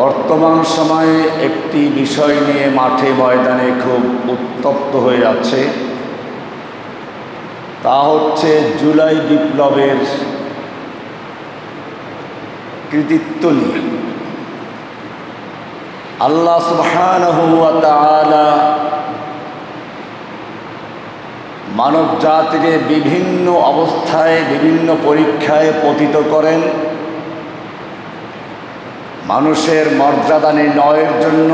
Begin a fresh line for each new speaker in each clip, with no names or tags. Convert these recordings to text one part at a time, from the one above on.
বর্তমান সময়ে একটি বিষয় নিয়ে মাঠে ময়দানে খুব উত্তপ্ত হয়ে আছে, তা হচ্ছে জুলাই বিপ্লবের কৃতিত্ব নিয়ে। আল্লাহ সুবহানাহু ওয়া তাআলা মানব জাতিকে বিভিন্ন অবস্থায় বিভিন্ন পরীক্ষায় পতিত করেন মানুষের মর্যাদা নির্ণয়ের জন্য।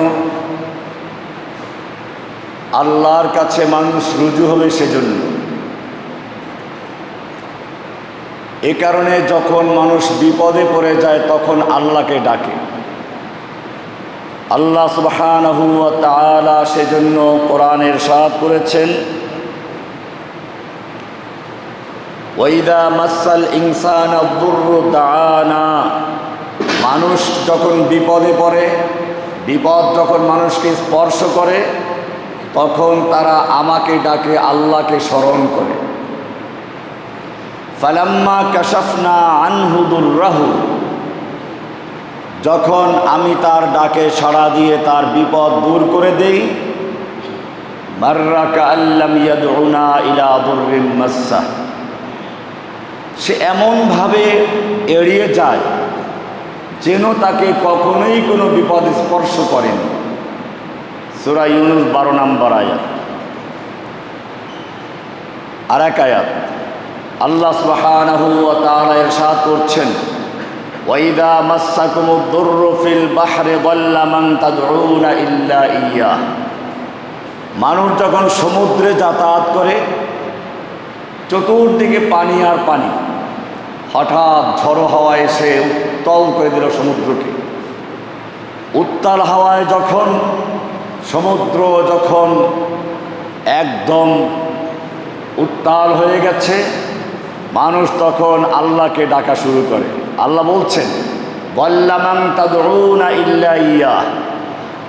আল্লাহর কাছে মানুষ রুজু হবে সেজন্য। এ কারণে যখন মানুষ বিপদে পড়ে যায় তখন আল্লাহকে ডাকে। আল্লাহ সুবহানাহু ওয়া তাআলা সেজন্য কোরআনের ইরশাদ করেছেন, ওয়াইদা মাসাল ইনসানা দুররু দাআনা। মানুষ যখন বিপদে পড়ে, বিপদ যখন মানুষকে স্পর্শ করে, তখন তারা আমাকে ডাকে, আল্লাহকে স্মরণ করে। ফালাম্মা কাশাফনা আনহু দুররাহু, যখন আমি তার ডাকে সাড়া দিয়ে তার বিপদ দূর করে দেই, মাররা কাআল্লাম ইয়াদউনা ইলা দুররিন মাসসা, সে এমনভাবে এড়িয়ে যায় যেন তাকে কখনোই কোনো বিপদ স্পর্শ করেনি। সূরা ইউনূস 12 নম্বর আয়াত। আর এক আয়াত আল্লাহ সুবহানাহু ওয়া তাআলা ইরশাদ করছেন, ওয়াইদা মাসসাকুমুদ দুররু ফিল বাহরি যাল্লা মান তাদউনা ইল্লা ইয়্যাহ। মানুষ যখন সমুদ্রে যাতায়াত করে, চতুর্দিকে পানি আর পানি, হঠাৎ ঝড়ো হাওয়া এসে উত্তাল করে দিল সমুদ্রকে। উত্তাল হাওয়ায় যখন সমুদ্র যখন একদম উত্তাল হয়ে গেছে, মানুষ তখন আল্লাহকে ডাকা শুরু করে। আল্লাহ বলছেন, যাল্লা মান তাদউনা ইল্লা ইয়্যাহ,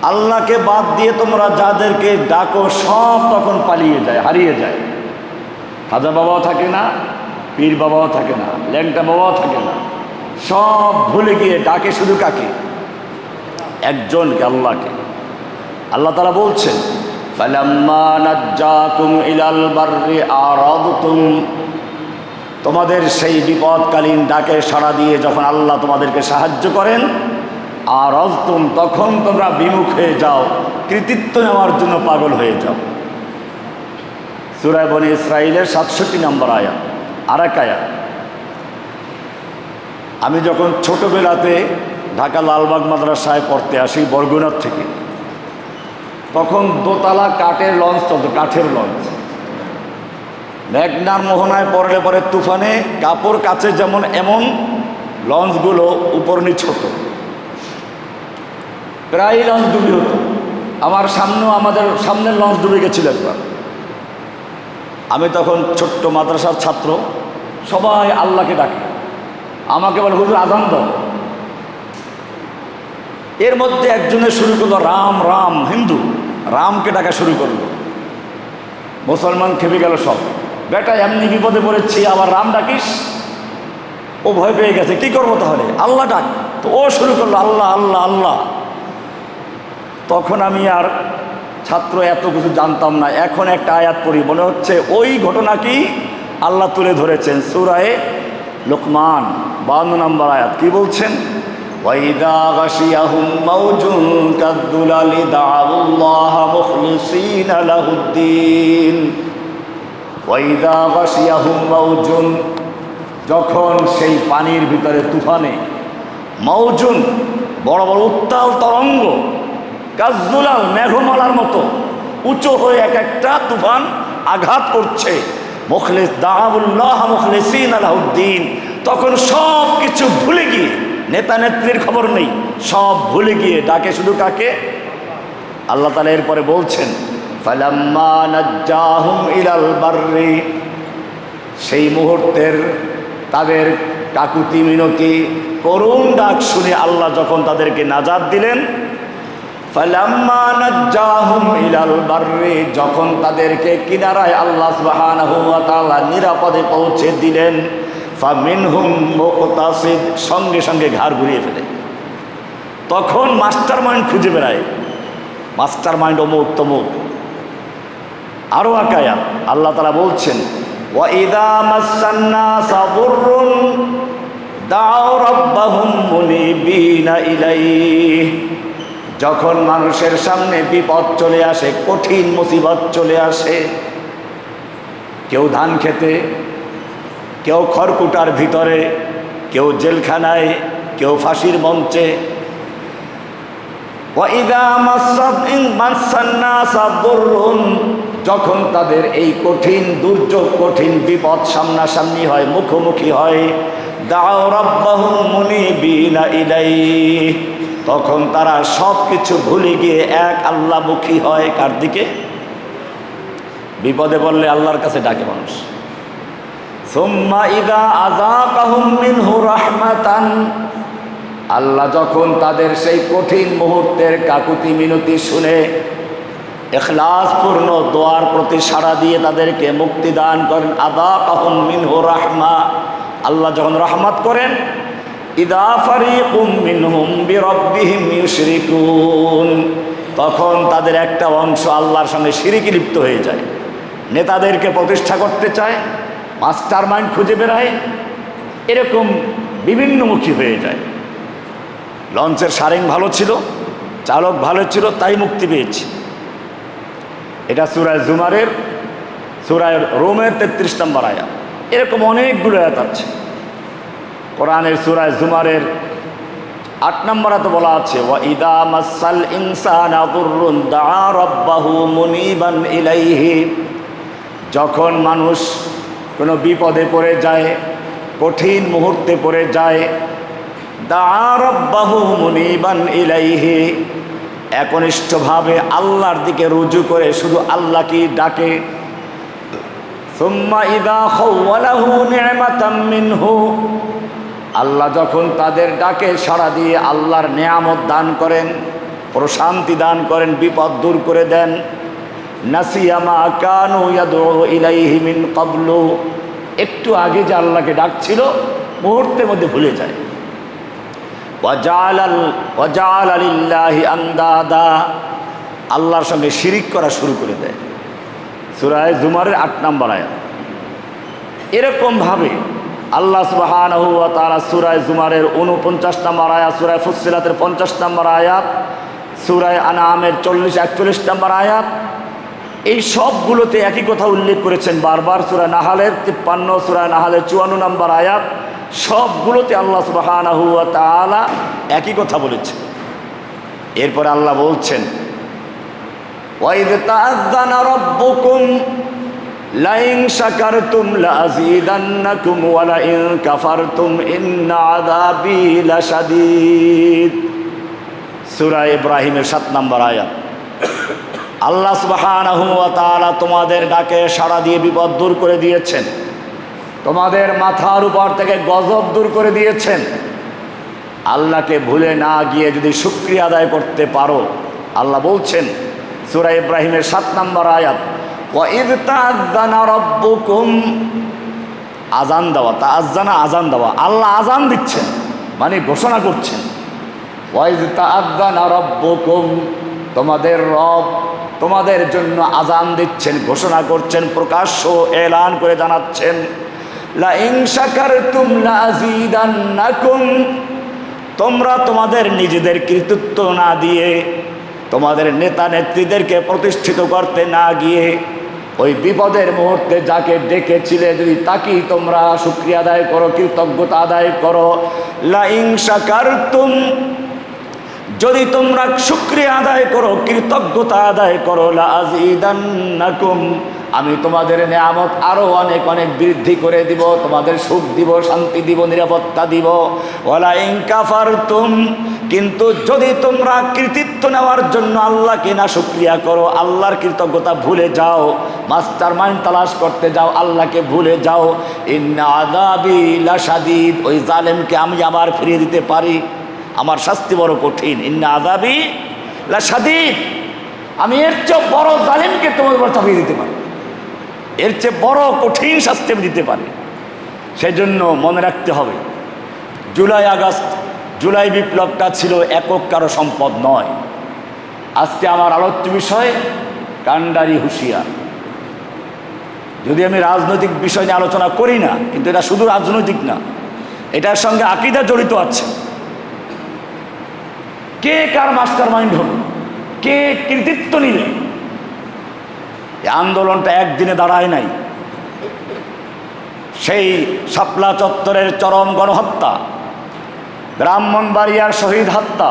আল্লাহকে বাদ দিয়ে তোমরা যাদেরকে ডাকো সব তখন পালিয়ে যায়, হারিয়ে যায়। খাজা বাবাও থাকে না, পীর বাবাও থাকে না, ল্যাংটা বাবাও থাকে না, সব ভুলে গিয়ে ডাকে শুধু কাকে? একজনকে, আল্লাহকে। আল্লাহ তাআলা বলছেন, ফালাম্মা নাজ্জাকুম ইলাল বাররি আরাদতুম, তোমাদের সেই বিপদকালীন ডাকে সাড়া দিয়ে যখন আল্লাহ তোমাদেরকে সাহায্য করেন, আরাদতুম, তখন তোমরা বিমুখ হয়ে যাও, কৃতিত্ব নেওয়ার জন্য পাগল হয়ে যাও। সূরা বনী ইসরাঈলের 67 নম্বর আয়াত। আর এক আয়াত, আমি যখন ছোটবেলাতে ঢাকা লালবাগ মাদ্রাসায় পড়তে আসি বরগুনার থেকে, তখন দোতলা কাঠের লঞ্চ চলত, কাঠের লঞ্চ। মেঘনার মোহনায় পড়লে পরে তুফানে কাপড় কাচে যেমন, এমন লঞ্চগুলো উপর নিচ হতো, প্রায় লঞ্চ ডুবি হতো। আমার সামনেও, আমাদের সামনের লঞ্চ ডুবে গেছিল একবার। আমি তখন ছোট্ট মাদ্রাসার ছাত্র, সবাই আল্লাহকে ডাকে, আমাকে বলে হুজুর আযান দাও। এর মধ্যে একজনের শুরু করলো রাম রাম, হিন্দু রামকে ডাকা শুরু করলো। মুসলমান খেপে গেল সব, বেটা এমনি বিপদে পড়েছি আবার রাম ডাকিস। ও ভয় পেয়ে গেছে, কি করবো তাহলে, আল্লাহ ডাক। তো ও শুরু করলো আল্লাহ আল্লাহ আল্লাহ। তখন আমি আর ছাত্র, এত কিছু জানতাম না। এখন একটা আয়াত পড়ি, মনে হচ্ছে ওই ঘটনা কি আল্লাহ তুলে ধরেছেন। সূরা লুকমান 52 নম্বর আয়াত। কি বলছেন? ওয়াইদা গাশিয়াহুম মাউজুন কাদ্দুলালি দাউল্লাহ মুখলিসিনা লাহুদ্দিন। ওয়াইদা গাশিয়াহুম মাউজুন, যখন সেই পানির ভিতরে তুফানে, মাউজুন বড় বড় উত্তাল তরঙ্গ, কাজদুলাল মেঘমালার মতো উঁচু হয়ে এক একটা তুফান আঘাত করছে, মুখলিস দাউল্লাহ মুখলিসিনা লাহুদ্দিন, তখন সব কিছু ভুলে গিয়ে, নেতা নেত্রীর খবর নেই, সব ভুলে গিয়ে ডাকে শুধু কাকে? আল্লাহ তাআলা এরপরে বলছেন, ফালাম্মা নাজ্জাহুম ইলাল বাররি, সেই মুহূর্তের তাদের কাকুতি মিনতি করুণ ডাক শুনে আল্লাহ যখন তাদেরকে নাজাত দিলেন, ফালাম্মা নাজ্জাহুম ইলাল বাররি, যখন তাদেরকে কিনারায় আল্লাহ সুবহানাহু ওয়া তাআলা নিরাপদে পৌঁছে দিলেন, ফামিনহুম মুকতাসিদ, সঙ্গে সঙ্গে ঘাড় ঘুরিয়ে ফেলে। তখন মাস্টার মাইন্ড খুঁজে বেড়ায়, মাস্টার মাইন্ড অমুক তমুক। আরো আকায়াত আল্লাহ তাআলা বলছেন, ওয়াইদা মাসান্নাসা দুররুন দাউ রাব্বাহুম মুনিবিনা ইলাইহি, যখন মানুষের সামনে বিপদ চলে আসে, কঠিন মুসিবত চলে আসে, কেউ ধান খেতে, কেউ খড়কুটার ভিতরে, কেউ জেলখানায়, কেউ ফাঁসির মঞ্চে, ওয়াইদা মাসান্নাসা দুররুন, যখন তাদের এই কঠিন দুর্যোগ, কঠিন বিপদ সামনাসামনি হয়, মুখোমুখি হয়, দাউ রাব্বাহুম মুনিবিনা ইলাইহি, তখন তারা সব কিছু ভুলে গিয়ে এক আল্লাহমুখী হয়। কার দিকে? বিপদে বললে আল্লাহর কাছে ডাকে মানুষ। সুম্মা ইযা আযাকাহুম মিনহু রাহমাতান, আল্লাহ যখন তাদের সেই কঠিন মুহূর্তের কাকুতি মিনতি শুনে ইখলাসপূর্ণ দোয়ার প্রতি সাড়া দিয়ে তাদেরকে মুক্তি দান করেন, আযাকাহুম মিনহু রাহমা, আল্লাহ যখন রহমত করেন, ইযা ফারিকুম মিনহুম বিরাব্বিহিম ইউশরিকুন, তখন তাদের একটা অংশ আল্লাহর সঙ্গে শিরকে লিপ্ত হয়ে যায়, নেতাদেরকে প্রতিষ্ঠা করতে চায়, মাস্টার মাইন্ড খুঁজে বেড়ায়, এরকম বিভিন্নমুখী হয়ে যায়। লঞ্চের সারেং ভালো ছিল, চালক ভালো ছিল, তাই মুক্তি পেয়েছে। এটা সূরা জুমারের, সূরা রোমের 33 নম্বর আয়াত। এরকম অনেকগুলো আয়াত আছে কোরআনের। সূরা জুমারের 8 নম্বর আয়াতে বলা আছে, ওয়াইদা মাসাল ইনসানা দুররুন দাআ রাব্বাহু মুনিবান ইলাইহি, যখন মানুষ কোনো বিপদে পড়ে যায়, কঠিন মুহূর্তে পড়ে যায়, দাআ রাব্বাহু মুনিবান ইলাইহি, একনিষ্ঠভাবে আল্লাহর দিকে রুজু করে শুধু আল্লাহকেই ডাকে। সুম্মা ইযা খাওয়ালাহু নি'মাতাম মিনহু, আল্লাহ যখন তাদের ডাকে সাড়া দিয়ে আল্লাহর নেয়ামত দান করেন, প্রশান্তি দান করেন, বিপদ দূর করে দেন, নাসিয়া মা কানু ইয়াদউ ইলাইহি মিন ক্বাবলু, একটু আগে যে আল্লাহকে ডাকছিল মুহূর্তের মধ্যে ভুলে যায়। ওয়াজাআলা লিল্লাহি আনদাদা, আল্লাহর সঙ্গে শিরিক করা শুরু করে দেয়। সূরা জুমারের 8 নম্বর আয়াত। এরকমভাবে আল্লাহ সুবহানাহু ওয়া তাআলা সূরা জুমারের 49 নম্বর আয়াত, সূরা ফুসসিলাতের 50 নম্বর আয়াত, সূরা আনআমের 40-41 নম্বর আয়াত, এই সবগুলোতে একই কথা উল্লেখ করেছেন বারবার। সূরা নাহালের 53, সূরা নাহালের 54 নম্বর আয়াত, সবগুলোতে আল্লাহ সুবহানাহু ওয়া তাআলা একই কথা বলেছেন। এরপর আল্লাহ বলছেন, ওয়াইদ তাআযানা রাব্বুকুম লাইন শাকারতুম লাযীদান্নাকুম ওয়া লাইন কাফারতুম ইন্না আযাবী লাশাদীদ। সূরা ইব্রাহিমের 7 নম্বর আয়াত। আল্লাহ সুবহানাহু ওয়া তাআলা তোমাদের ডাকে সাড়া দিয়ে বিপদ দূর করে দিয়েছেন, তোমাদের মাথার উপর থেকে গজব দূর করে দিয়েছেন। আল্লাহকে ভুলে না গিয়ে যদি শুকরিয়া আদায় করতে পারো, আল্লাহ বলছেন সূরা ইব্রাহিমের 7 নম্বর আয়াত, ওয়াইদ তাআযানা রাব্বুকুম, আযান দেওয়া, তাআযানা আযান দেওয়া, আল্লাহ আযান দিচ্ছেন মানে ঘোষণা করছেন। ওয়াইদ তাআযানা রাব্বুকুম, তোমাদের রব তোমাদের জন্য আযান দিচ্ছেন, ঘোষণা করছেন, প্রকাশ্য এলান করে জানাচ্ছেন, লা ইন শাকারতুম লাযীদান্নাকুম, তোমরা তোমাদের নিজেদের কৃতিত্ব না দিয়ে, তোমাদের নেতা নেত্রীদেরকে প্রতিষ্ঠিত করতে না গিয়ে, ওই বিপদের মুহূর্তে যাকে ডেকেছিলে যদি তাকেই তোমরা শুকরিয়া আদায় করো, কৃতজ্ঞতা আদায় করো, লা ইন শাকারতুম, যদি তোমরা শুকরিয়া আদায় করো, কৃতজ্ঞতা আদায় করো, লাযীদান্নাকুম, আমি তোমাদের নেয়ামত আরো অনেক অনেক বৃদ্ধি করে দিব, তোমাদের সুখ দিব, শান্তি দিব, নিরাপত্তা দিব। ওয়ালা ইন কাফারতুম, কিন্তু যদি তোমরা কৃতিত্ব নেওয়ার জন্য আল্লাহকে না শুকরিয়া করো, আল্লাহর কৃতজ্ঞতা ভুলে যাও, মাস্টার মাইন্ড তালাশ করতে যাও, আল্লাহকে ভুলে যাও, ইন্না আযাবী লাশাদীদ, ওই জালেমকে আমি আবার ফিরিয়ে দিতে পারি, আমার শাস্তি বড় কঠিন। ইন্না আযাবী লাশাদীদ, আমি এর চেয়ে বড় জালেমকে তোমাদের উপর চাপিয়ে দিতে পারি, এর চেয়ে বড় কঠিন শাস্তি দিতে পারে। সেজন্য মনে রাখতে হবে, জুলাই আগস্ট জুলাই বিপ্লবটা ছিল একক কারো সম্পদ নয়। আজকে আমার আলোচ্য বিষয় কান্ডারি হুঁশিয়ার। যদি আমি রাজনৈতিক বিষয় নিয়ে আলোচনা করি না, কিন্তু এটা শুধু রাজনৈতিক না, এটার সঙ্গে আকীদা জড়িত আছে। কে কার মাস্টার মাইন্ড হল, কে কৃতিত্ব নিলে? এই আন্দোলনটা একদিনে দাঁড়ায় নাই। সেই শাপলা চত্বরের চরম গণহত্যা, ব্রাহ্মণবাড়িয়ার শহীদ হত্যা,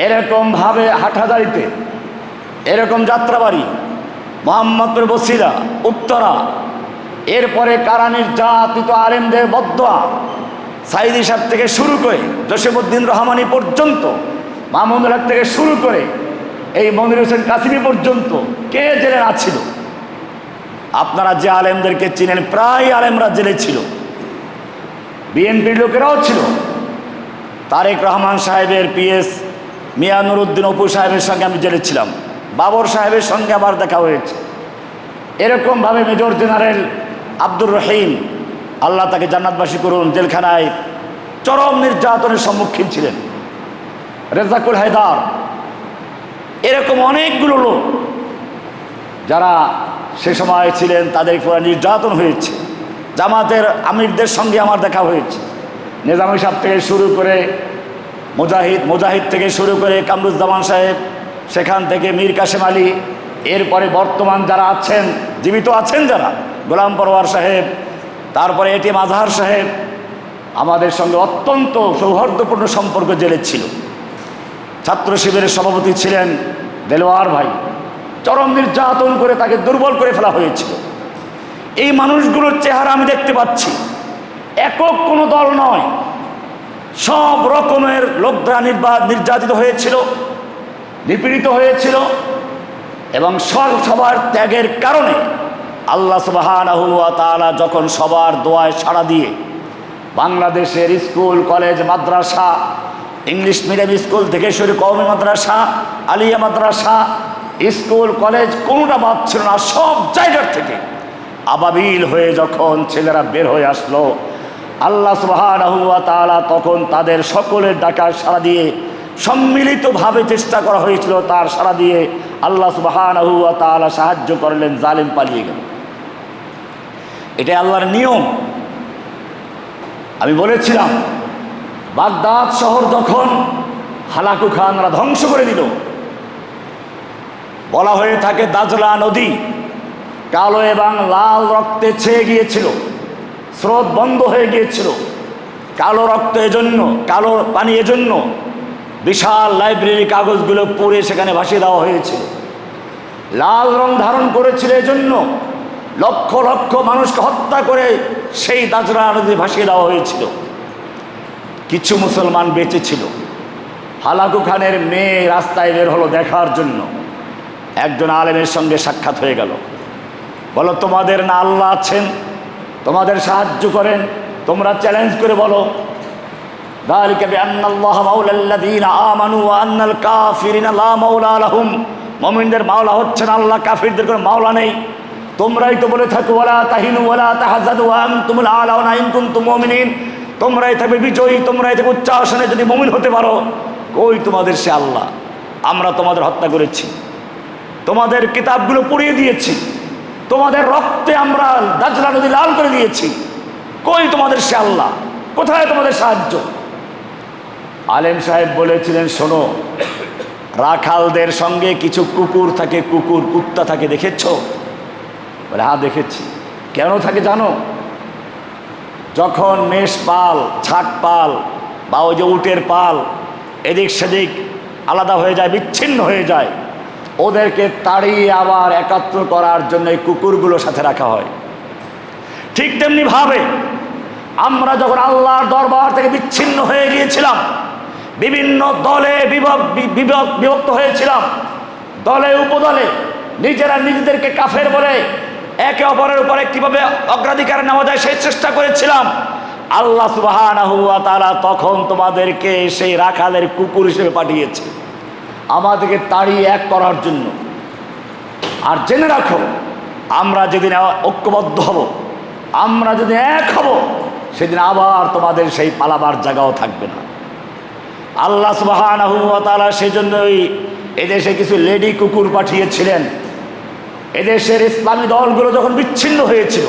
এরকমভাবে হাটহাজারিতে, এরকম যাত্রাবাড়ি, মোহাম্মদপুর বসিরা, উত্তরা, এরপরে কারা নির্যাতিত আলেমদের বদদোয়া, সাইদি সাহেব থেকে শুরু করে জসিমউদ্দিন রহমানি পর্যন্ত, মামুনুল হক থেকে শুরু করে এই মনির হোসেন কাসিমি পর্যন্ত কে জেলে না ছিল? আপনারা যে আলেমদেরকে চিনেন, প্রায় আলেমরা জেলে ছিল। বিএনপির লোকেরাও ছিল। তারেক রহমান সাহেবের পিএস মিয়া নুরুদ্দিন অপু সাহেবের সঙ্গে আমি জেলে ছিলাম। বাবর সাহেবের সঙ্গে আবার দেখা হয়েছে। এরকমভাবে মেজর জেনারেল আব্দুর রহিম, আল্লাহ তাকে জান্নাতবাসী করুন, জেলখানায় চরম নির্যাতনের সম্মুখীন ছিলেন। রেজাকুল হায়দার, এরকম অনেকগুলো লোক যারা সে সময় ছিলেন, তাদের পুরো নির্যাতন হয়েছে। জামাতের আমিরদের সঙ্গে আমার দেখা হয়েছে। নিজামী সাহেব থেকে শুরু করে মুজাহিদ থেকে শুরু করে কামরুজ্জামান সাহেব, সেখান থেকে মীর কাসেম আলী, এরপরে বর্তমান যারা আছেন, জীবিত আছেন যারা, গোলাম পরওয়ার সাহেব, তারপরে এটিএম আজহার সাহেব, আমাদের সঙ্গে অত্যন্ত সৌহার্দ্যপূর্ণ সম্পর্ক জেলে ছিল। ছাত্র শিবিরের সভাপতি ছিলেন দেলোয়ার ভাই, চরম নির্যাতন করে তাকে দুর্বল করে ফেলা হয়েছিল। এই মানুষগুলোর চেহারা আমি দেখতে পাচ্ছি। একক কোনো দল নয়, সব রকমের লোকরা নির্যাতিত হয়েছিল, নিপীড়িত হয়েছিল, এবং সবার ত্যাগের কারণে আল্লাহ সুবহানাহু ওয়া তাআলা যখন সবার দোয়ায় সাড়া দিয়ে বাংলাদেশের স্কুল কলেজ মাদ্রাসা, ইংলিশ মিডিয়াম স্কুল থেকে শুরু কওমি মাদ্রাসা, আলিয়া মাদ্রাসা, স্কুল কলেজ কোনোটা বাদ ছিল না, সব জায়গার থেকে আবাবিল হয়ে যখন ছেলেরা বের হয়ে আসলো, আল্লাহ সুবহানাহু ওয়া তাআলা তখন তাদের সকলের ডাকার সাড়া দিয়ে সম্মিলিতভাবে চেষ্টা করা হয়েছিল, তার সাড়া দিয়ে আল্লাহ সুবহানাহু ওয়া তাআলা সাহায্য করলেন, জালিম পালিয়ে গেল। এটাই আল্লাহর নিয়ম। আমি বলেছিলাম, বাগদাদ শহর যখন হালাকু খানরা ধ্বংস করে দিল, বলা হয়ে থাকে দাজলা নদী কালো এবং লাল রক্তে ছেয়ে গিয়েছিল, স্রোত বন্ধ হয়ে গিয়েছিল। কালো রক্ত এজন্য, কালো পানি এজন্য বিশাল লাইব্রেরি কাগজগুলো পুড়ে সেখানে ভাসিয়ে দেওয়া হয়েছিল। লাল রং ধারণ করেছিল এজন্য লক্ষ লক্ষ মানুষকে হত্যা করে সেই দাজরা নদী ভাসিয়ে দেওয়া হয়েছিল। কিছু মুসলমান বেঁচে ছিল। হালাকু খানের মেয়ে রাস্তায় বের হলো দেখার জন্য, একজন আলেমের সঙ্গে সাক্ষাৎ হয়ে গেল। বলো, তোমাদের না আল্লাহ আছেন, তোমাদের সাহায্য করেন, তোমরা চ্যালেঞ্জ করে বলো। যালিকা বিআন্নাল্লাহা মাওলাল্লাযীনা আমানু ওয়া আন্নাল কাফিরিনা লা মাওলা লাহুম। মুমিনদের মাওলা হচ্ছেন আল্লাহ, কাফিরদের কোনো মাওলা নেই। তোমরাই তো বলে থাকো ওয়ালা তাহিনু ওয়ালা তাহজানু ওয়া আনতুমুল আ'লাউনা ইন কুনতুম মুমিনিন, তোমরাই থাকবে বিজয়ী, তোমরাই থাকবে উচ্চ আসনে যদি মুমিন হতে পারো। কই তোমাদের সে আল্লাহ? আমরা তোমাদের হত্যা করেছি, তোমাদের কিতাবগুলো পুড়িয়ে দিয়েছি, তোমাদের রক্তে আমরা দাজলা নদী লাল করে দিয়েছি। কই তোমাদের সে আল্লাহ? কোথায় তোমাদের সাহায্য? আলেম সাহেব বলেছিলেন, শোনো, রাখালদের সঙ্গে কিছু কুকুর থাকে, কুত্তা থাকে, দেখেছ? বলে, হ্যাঁ দেখেছি। কেন থাকে জানো? যখন মেষ পাল, ছাট পাল বা ওই যে উটের পাল এদিক সেদিক আলাদা হয়ে যায়, বিচ্ছিন্ন হয়ে যায়, ওদেরকে তাড়িয়ে আবার একাত্র করার জন্য এই কুকুরগুলোর সাথে রাখা হয়। ঠিক তেমনি ভাবে আমরা যখন আল্লাহর দরবার থেকে বিচ্ছিন্ন হয়ে গিয়েছিলাম, বিভিন্ন দলে বিভক্ত হয়েছিলাম, দলে উপদলে, নিজেরা নিজেদেরকে কাফের বলে একে অপরের উপরে কিভাবে অগ্রাধিকার নেওয়া যায় সেই চেষ্টা করেছিলাম। আল্লাহ সুবহানাহু ওয়া তাআলা তখন তোমাদেরকে সেই রাখালের কুকুর হিসেবে পাঠিয়েছে, আমাদেরকে তাড়িয়ে এক করার জন্য। আর জেনে রাখো, আমরা যেদিন ঐক্যবদ্ধ হব, আমরা যদি এক হব, সেদিন আবার তোমাদের সেই পালাবার জায়গাও থাকবে না। আল্লাহ সুবহানাহু ওয়া তাআলা সেজন্যই এদেশে কিছু লেডি কুকুর পাঠিয়েছিলেন। এদেশের ইসলামী দলগুলো যখন বিচ্ছিন্ন হয়েছিল,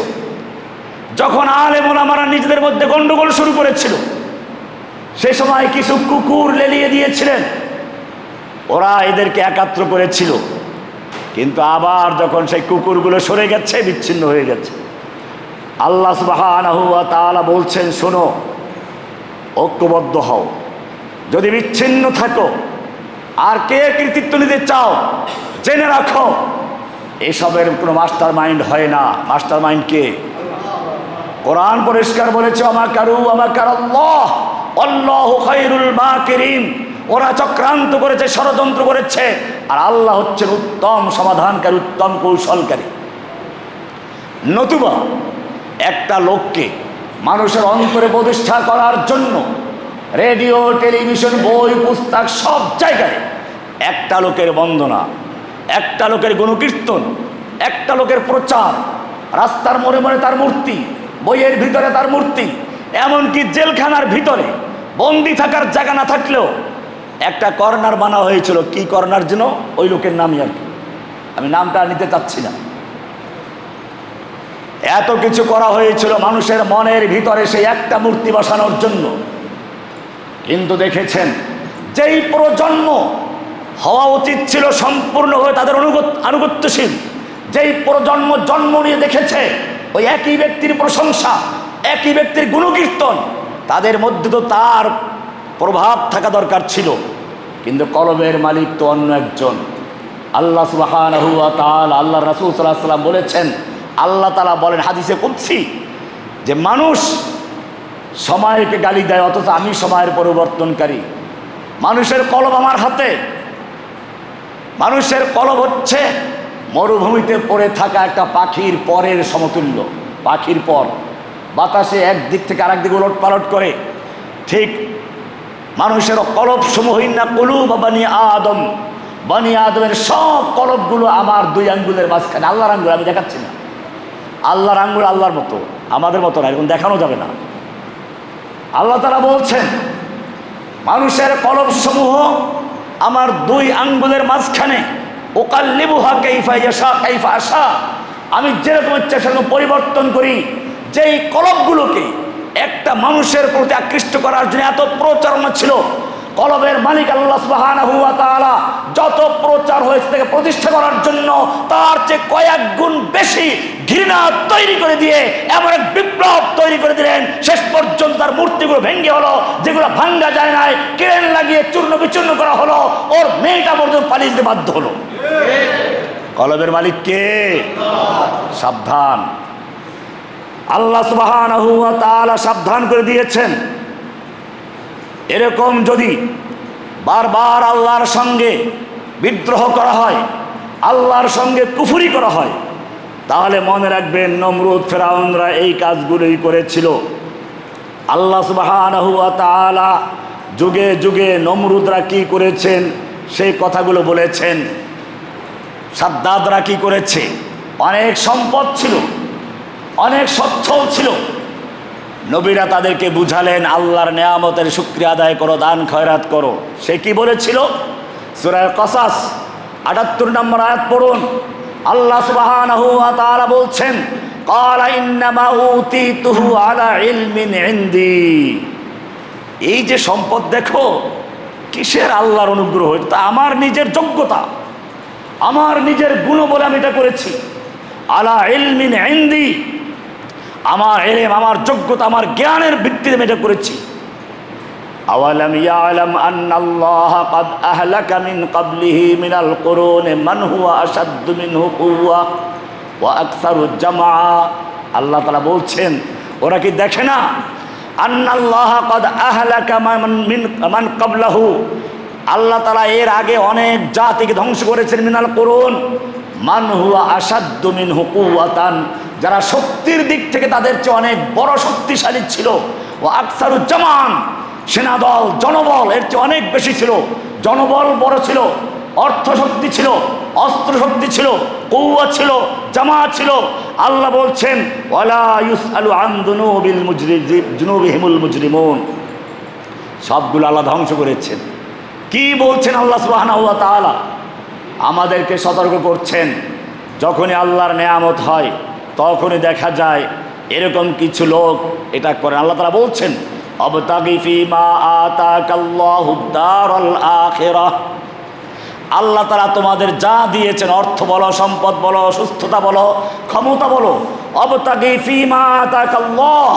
যখন আলেম ওলামারা নিজেদের মধ্যে গন্ডগোল শুরু করেছিল, সে সময় কিছু কুকুর লেলিয়ে দিয়েছিলেন, ওরা এদেরকে একাত্র করেছিল। কিন্তু আবার যখন সেই কুকুরগুলো সরে গেছে, বিচ্ছিন্ন হয়ে গেছে, আল্লাহ সুবহানাহু ওয়া তাআলা বলছেন, শোনো, ঐক্যবদ্ধ হও। যদি বিচ্ছিন্ন থাকো আর কে কৃতিত্ব নিতে চাও, জেনে রাখো এসবের কোনো মাস্টার মাইন্ড হয় না। মাস্টার মাইন্ড কে? কোরআন পরিষ্কার বলেছে, আমাকারু আমাকারাল্লাহ আল্লাহু খায়রুল মাকিরিন। ওরা চক্রান্ত করেছে, ষড়যন্ত্র করেছে, আর আল্লাহ হচ্ছেন উত্তম সমাধানকারী, উত্তম কৌশলকারী। নতুবা একটা লোককে মানুষের অন্তরে প্রতিষ্ঠা করার জন্য রেডিও, টেলিভিশন, বই, পুস্তক সব জায়গায় একটা লোকের বন্দনা, একটা লোকের গুণকীর্তন, একটা লোকের প্রচার, রাস্তার মোড়ে মোড়ে তার মূর্তি, বইয়ের ভিতরে তার মূর্তি, এমনকি জেলখানার ভিতরে বন্দি থাকার জায়গা না থাকলেও একটা কর্নার বানা হয়েছিল। কি কর্নার যেন? ওই লোকের নামই আর কি, আমি নামটা নিতে চাচ্ছি না। এত কিছু করা হয়েছিল মানুষের মনের ভিতরে সেই একটা মূর্তি বসানোর জন্য। কিন্তু দেখেছেন, যেই প্রজন্ম হওয়া উচিত ছিল সম্পূর্ণভাবে তাদের আনুগত্যশীল, যেই প্রজন্ম জন্ম নিয়ে দেখেছে ওই একই ব্যক্তির প্রশংসা, একই ব্যক্তির গুণকীর্তন, তাদের মধ্যে তো তার প্রভাব থাকা দরকার ছিল। কিন্তু কলমের মালিক তো অন্য একজন, আল্লাহ সুবহানাহু ওয়া তাআলা। আল্লাহ রাসূল সাল্লাল্লাহু আলাইহি ওয়াসাল্লাম বলেছেন, আল্লাহ তাআলা বলেন হাদিসে কুদসি, যে মানুষ সময়কে গালি দেয়, অথচ আমি সময়ের পরিবর্তনকারী। মানুষের কলম আমার হাতে। মানুষের কলম হচ্ছে মরুভূমিতে পড়ে থাকা একটা পাখির পরের সমতুল্য। পাখির পর বাতাসে একদিক থেকে আরেক দিকে উলট পালট করে, ঠিক মানুষের কলব সমূহিনা কুলুব বানি আদম, বানি আদমের সব কলবগুলো আমার দুই আঙ্গুলের মাঝখানে। আল্লাহর আঙ্গুল আমি দেখাচ্ছি না, আল্লাহর আঙ্গুল আল্লাহর মতো, আমাদের মতো না, এরকম দেখানো যাবে না। আল্লাহ তাআলা বলছেন, মানুষের কলব সমূহ আমার দুই আঙ্গুলের মাঝখানে, উকাল্লিবুহা কাইফা ইয়াশা কাইফা আশা, আমি যেরকম ইচ্ছা সেরকম পরিবর্তন করি। যেই কলবগুলোকে একটা মানুষের প্রতি আকৃষ্ট করার জন্য এত প্রচারণা ছিল, কলবের মালিক আল্লাহ সুবহানাহু ওয়া তাআলা যত প্রচার হয়েছে তাকে প্রতিষ্ঠা করার জন্য তার চেয়ে কয়েক গুণ বেশি ঘৃণা তৈরি করে দিয়ে এমন এক বিপ্লব তৈরি করে দিলেন, শেষ পর্যন্ত তার মূর্তিগুলো ভেঙে হলো, যেগুলো ভাঙ্গা যায় নাই, ক্রেন লাগিয়ে চূর্ণ বিচূর্ণ করা হলো, ওর মেয়েটা পর্যন্ত পালিয়ে যেতে বাধ্য হলো। কলবের মালিক কে? সাবধান। আল্লাহ সুবহানাহু ওয়া তাআলা সাবধান করে দিয়েছেন, এরকম যদি বারবার আল্লাহর সঙ্গে বিদ্রোহ করা হয়, আল্লাহর সঙ্গে কুফরি করা হয়, তাহলে মনে রাখবেন নমরুদ ফেরাউনরা এই কাজগুলোই করেছিল। আল্লাহ সুবহানাহু ওয়া তাআলা যুগে যুগে নমরুদরা কি করেছেন সেই কথাগুলো বলেছেন। সাদ্দাদরা কি করেছে? অনেক সম্পদ ছিল, অনেক সচ্ছল ছিল। নবীরা তাদেরকে বুঝালেন আল্লাহর নেয়ামতের শুকরিয়া আদায় করো, দান খয়রাত করো। সে কি বলেছিল? সূরা কসাস ৭৮ নম্বর আয়াত পড়ুন। আল্লাহ সুবহানাহু ওয়া তাআলা বলছেন, ক্বালা ইন্নামা উতীতুহু আলা ইলমিন ইনদি। এই যে সম্পদ দেখো, কিসের আল্লাহর অনুগ্রহ? এটা আমার নিজের যোগ্যতা, আমার নিজের গুণ বলে আমি এটা করেছি। আলা ইলমিন ইনদি, আমার ইলম, আমার যোগ্যতা, আমার জ্ঞানের ভিত্তিতে আমি এটা করেছি। আওয়ালাম ইয়ালাম আন্নাল্লাহ ক্বাদ আহলাকা মিন ক্বাবলিহি মিনাল কুরুনি মান হুয়া আশাদ্দু মিনহু কুওয়া ওয়া আকসারু জামআ। আল্লাহ তাআলা বলছেন, ওরা কি দেখে না? আন্নাল্লাহ ক্বাদ আহলাকা মান ক্বাবলাহু, আল্লাহ তাআলা এর আগে অনেক জাতিকে ধ্বংস করেছেন। মিনাল কুরুন মান হুয়া আশাদ্দু মিনহু কুওয়াতান, যারা শক্তির দিক থেকে তাদের চেয়ে অনেক বড় শক্তিশালী ছিল। ও আকসারু জামান, সেনাদল, জনবল এর চেয়ে অনেক বেশি ছিল। জনবল বড় ছিল, অর্থ শক্তি ছিল, অস্ত্র শক্তি ছিল, কৌয়া ছিল, জামা ছিল। আল্লাহ বলছেন, ওয়ালা ইউসআলু আন যুনুবিহিমুল মুজরিমুন, সবগুলো আল্লাহ ধ্বংস করেছেন। কি বলছেন আল্লাহ সুবহানাহু ওয়া তাআলা? আমাদেরকে সতর্ক করছেন, যখনই আল্লাহর নেয়ামত হয় তখনই দেখা যায় এরকম কিছু লোক এটা করে। আল্লাহ তাআলা বলছেন, আবতাগি ফীমা আতাকাল্লাহুদ দারাল আখিরাহ। আল্লাহ তাআলা তোমাদের যা দিয়েছেন, অর্থ বলো, সম্পদ বলো, সুস্থতা বলো, ক্ষমতা বলো, আবতাগি ফীমা আতাকাল্লাহ,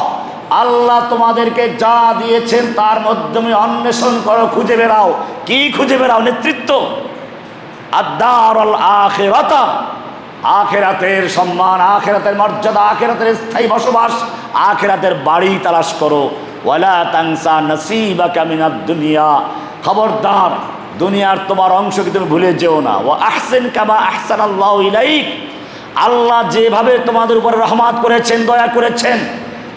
আল্লাহ তোমাদেরকে যা দিয়েছেন তার মাধ্যমে অন্বেষণ করো, খুঁজে বেড়াও। কি খুঁজে বেড়াও? নেতৃত্ব। আদ-দারুল আখিরাতা, আখিরাতের সম্মান, আখিরাতের মর্যাদা, আখিরাতের স্থায়ী বসবাস, আখিরাতের বাড়ি তালাশ করো। ওয়ালা তানসা নসিবাকা মিনাদ দুনিয়া, খবরদার দুনিয়ার তোমার অংশকে তুমি ভুলে যেও না। ওয়া আহসিন কামা আহসানাল্লাহু ইলাইক, আল্লাহ যেভাবে তোমাদের উপরে রহমত করেছেন, দয়া করেছেন।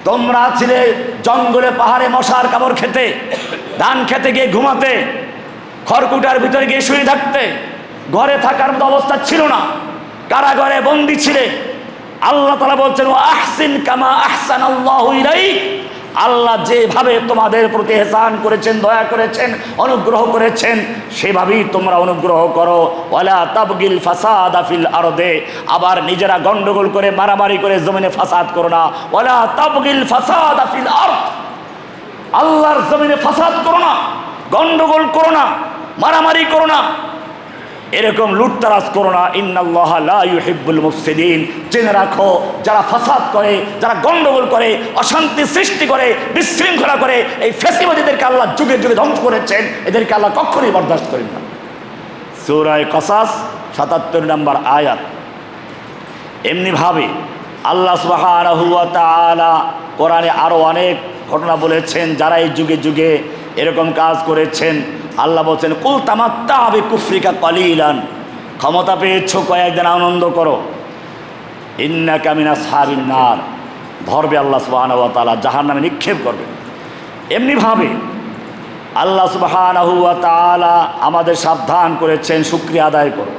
তোমরা ছিলে জঙ্গলে পাহাড়ে মশার কামড় খেতে, ধান খেতে গিয়ে ঘুমাতে, খড়কুটার ভিতরে গিয়ে শুয়ে থাকতে, ঘরে থাকার মতো অবস্থা ছিল না, কারাগারে বন্দী ছিলে। আল্লাহ তাআলা বলছেন, ওয়া আহসিন কামা আহসানাল্লাহু ইলাইক, আল্লাহ যেভাবে তোমাদের প্রতি ইহসান করেছেন, দয়া করেছেন, অনুগ্রহ করেছেন, সেভাবেই তোমরা অনুগ্রহ করো। ওয়ালা তাবগিল ফাসাদা ফিল আরদে, আবার নিজেরা গন্ডগোল করে মারামারি করে জমিনে ফাসাদ করো না। ওয়ালা তাবগিল ফাসাদা ফিল আরদ, আল্লাহর জমিনে ফাসাদ করো না, গন্ডগোল করো না, মারামারি করো না, এরকম লুটতারাজ করো না। ইন্নাল্লাহা লা ইউহিব্বুল মুফসিদিন, জেনে রাখো যারা ফাসাদ করে, যারা গন্ডগোল করে, অশান্তি সৃষ্টি করে, বিশৃঙ্খলা করে, এই ফ্যাসিবাদীদেরকে আল্লাহ যুগে যুগে ধ্বংস করেছেন। এদেরকে আল্লাহ কখনোই বরদাস্ত করেন না। সূরা কসাস ৭৭ নম্বর আয়াত। এমনিভাবে আল্লাহ সুবহানাহু ওয়া তাআলা কোরআনে আরও অনেক ঘটনা বলেছেন যারা এই যুগে যুগে এরকম কাজ করেছেন। আল্লাহ বলছেন, কুল তামাত্তা বিকুফরিকা কালিলান, ক্ষমতা পেয়েছো কয়েকদিন আনন্দ করো, ইন্নাকা মিন আসহাবিন নার, ধরবে আল্লাহ সুবহানাহু ওয়া তাআলা, জাহান্নামে নিক্ষেপ করবে। এমনিভাবে আল্লাহ সুবহানাহু ওয়া তাআলা আমাদের সাবধান করেছেন, শুকরিয়া আদায় করো।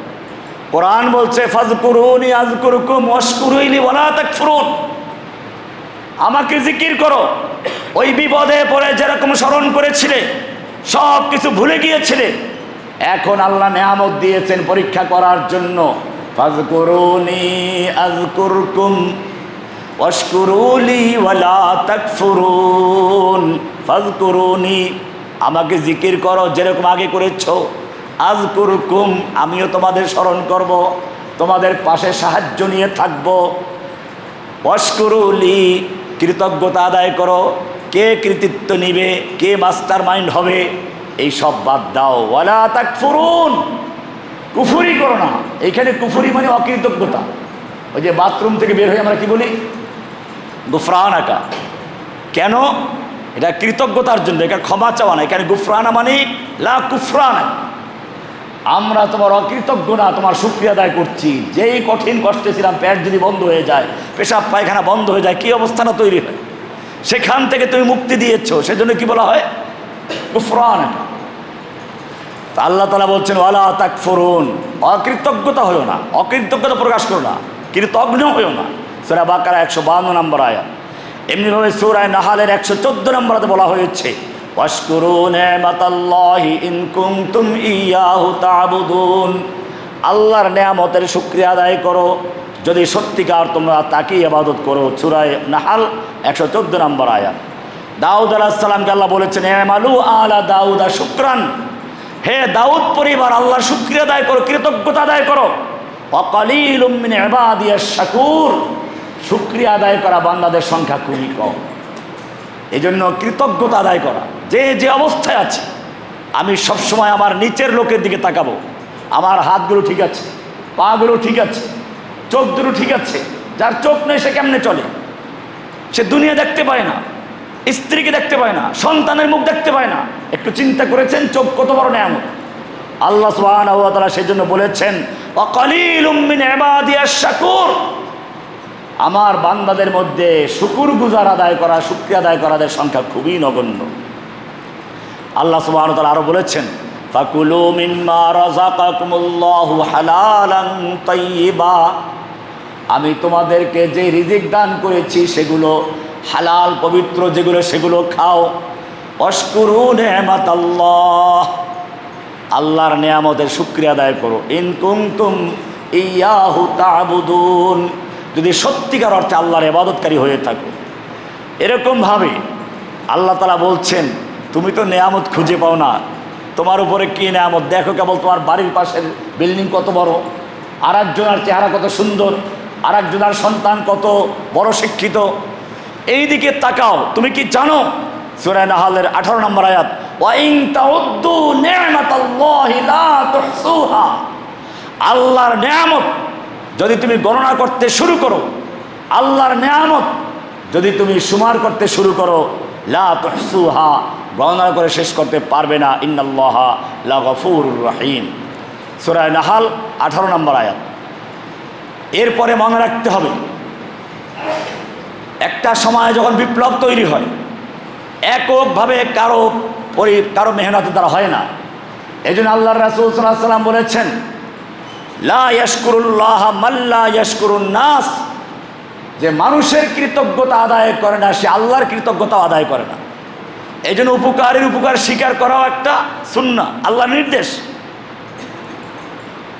কোরআন বলছে, ফাযকুরুনি আযকুরুকুম ওয়াশকুরুলি ওয়ালা তাকফুরুন, আমাকে জিকির করো। ওই বিপদে পড়ে যেরকম স্মরণ করেছিলে, সব কিছু ভুলে গিয়েছিলে, এখন আল্লাহ নেয়ামত দিয়েছেন পরীক্ষা করার জন্য। ফাযকুরুনি আযকুরকুম ওয়াশকুরুলি ওয়ালা তাকফুরুন, ফাযকুরুনি, আমাকে জিকির করো যেরকম আগে করেছো, আযকুরকুম, আমিও তোমাদের স্মরণ করব, তোমাদের পাশে সাহায্য নিয়ে থাকবো। ওয়াশকুরুলি, কৃতজ্ঞতা আদায় করো। কে কৃতিত্ব নিবে, কে মাস্টার মাইন্ড হবে, এই সব বাদ দাও। ওয়ালা তাকফুরুন, কুফরি করো না। এইখানে কুফরি মানে অকৃতজ্ঞতা। ওই যে বাথরুম থেকে বের হয়ে আমরা কি বলি, গুফরানাকা, কেন? এটা কৃতজ্ঞতার জন্য, এটা ক্ষমা চাওয়া না। এখানে গুফরানা মানে লা কুফরানা, আমরা তোমার অকৃতজ্ঞ না, তোমার শুকরিয়া আদায় করছি। যেই কঠিন কষ্টে ছিলাম, পেট যদি বন্ধ হয়ে যায়, পেশাব পায়খানা বন্ধ হয়ে যায়, কী অবস্থাটা তৈরি হয়, সেখান থেকে তুমি মুক্তি দিয়েছো, সেজন্য কি বলা হয়, গুফরানাকা। আল্লাহ তাআলা বলছেন, ওয়ালা তাকফুরুন, অকৃতজ্ঞতা হইও না, অকৃতজ্ঞতা প্রকাশ করো না, কৃতজ্ঞ হইও না। সূরা বাকারা ১৫২ নম্বর আয়াত। এমনিভাবে সূরা নাহালের ১১৪ নম্বরে বলা হয়েছে, ওয়াশকুরু নি'মাতাল্লাহি ইন কুনতুম ইয়াহু তা'বুদুন, আল্লাহর নেয়ামতের শুকরিয়া আদায় করো যদি সত্যিকার তোমরা তাকে ইবাদত করো। সূরা নাহাল ১১৪ নম্বর আয়াত। দাউদ আলাইহিস সালামকে আল্লাহ বলেছেন, আমালু আলা দাউদা শুকরান, হে দাউদ পরিবার আল্লাহর শুকরিয়া আদায় করো, কৃতজ্ঞতা আদায় করো। ওয়া কালিলুম মিন ইবাদিয়াশ শাকুর, শুকরিয়া আদায় করা বান্দাদের সংখ্যা খুবই কম। এই জন্য কৃতজ্ঞতা আদায় করা, যে যে অবস্থায় আছে, আমি সবসময় আমার নিচের লোকের দিকে তাকাবো। আমার হাতগুলো ঠিক আছে, পাগুলো ঠিক আছে, চোখ দুটো ঠিক আছে। যার চোখ নেই সে কেমনে চলে? সে দুনিয়া দেখতে পায় না, স্ত্রীকে দেখতে পায় না, সন্তানের মুখ দেখতে পায় না। একটু চিন্তা করেছেন চোখ কত বড় নেয়ামত? আল্লাহ সুবহানাহু ওয়া তাআলা সেজন্য বলেছেন, ওয়া কালিলুম মিন ইবাদিয়াশ শাকুর, আমার বান্দাদের মধ্যে শুকুর গুজার আদায় করা, শুকরিয়া আদায় করাদের সংখ্যা খুবই নগণ্য। আল্লাহ সুবহানাহু ওয়া তাআলা আরো বলেছেন, ফাকুলু মিম্মা রাযাকাকুমুল্লাহু হালালান তাইয়্যিবা, আমি তোমাদেরকে যে রিজিক দান করেছি সেগুলো হালাল পবিত্র, যেগুলো সেগুলো খাও। অশকুরু নি'মাতাল্লাহ, আল্লাহর নিয়ামতের শুকরিয়া আদায় করো। ইন কুনতুম ইয়াহু তা'বুদুন, যদি সত্যিকার অর্থে আল্লাহর ইবাদতকারী হয়ে থাকো। এরকমভাবে আল্লাহ তাআলা বলছেন, তুমি তো নিয়ামত খুঁজে পাও না, তোমার উপরে কি নিয়ামত দেখো, কেবল তোমার বাড়ির পাশের বিল্ডিং কত বড়, আর একজনের চেহারা কত সুন্দর, আর একজনের সন্তান কত বড় শিক্ষিত, এই দিকে তাকাও। তুমি কি জানো সূরা নাহলের 18 নম্বর আয়াত, ওয়া ইন তাউদ্দু নি'মাতাল্লাহি লা তুহসুহা, আল্লাহর নিয়ামত যদি তুমি গণনা করতে শুরু করো, আল্লাহর নিয়ামত যদি তুমি শুমার করতে শুরু করো, লা তুহসুহা, গণনা করে শেষ করতে পারবে না। ইন্নাল্লাহা লাগফুরুর রহিম, সূরা নাহল 18 নম্বর আয়াত। এরপরে মনে রাখতে হবে, একটা সময় যখন বিপ্লব তৈরি হয়, এককভাবে কারো মেহনতের দ্বারা হয় না। এই জন্য আল্লাহর রাসূল সাল্লাল্লাহু আলাইহি ওয়াসাল্লাম বলেছেন, লা ইয়াশকুরুল্লাহ মান লা ইয়াশকুরুন নাস, যে মানুষের কৃতজ্ঞতা আদায় করে না, সে আল্লাহর কৃতজ্ঞতাও আদায় করে না। এই জন্য উপকারের উপকার স্বীকার করাও একটা সুন্নাহ, আল্লাহর নির্দেশ।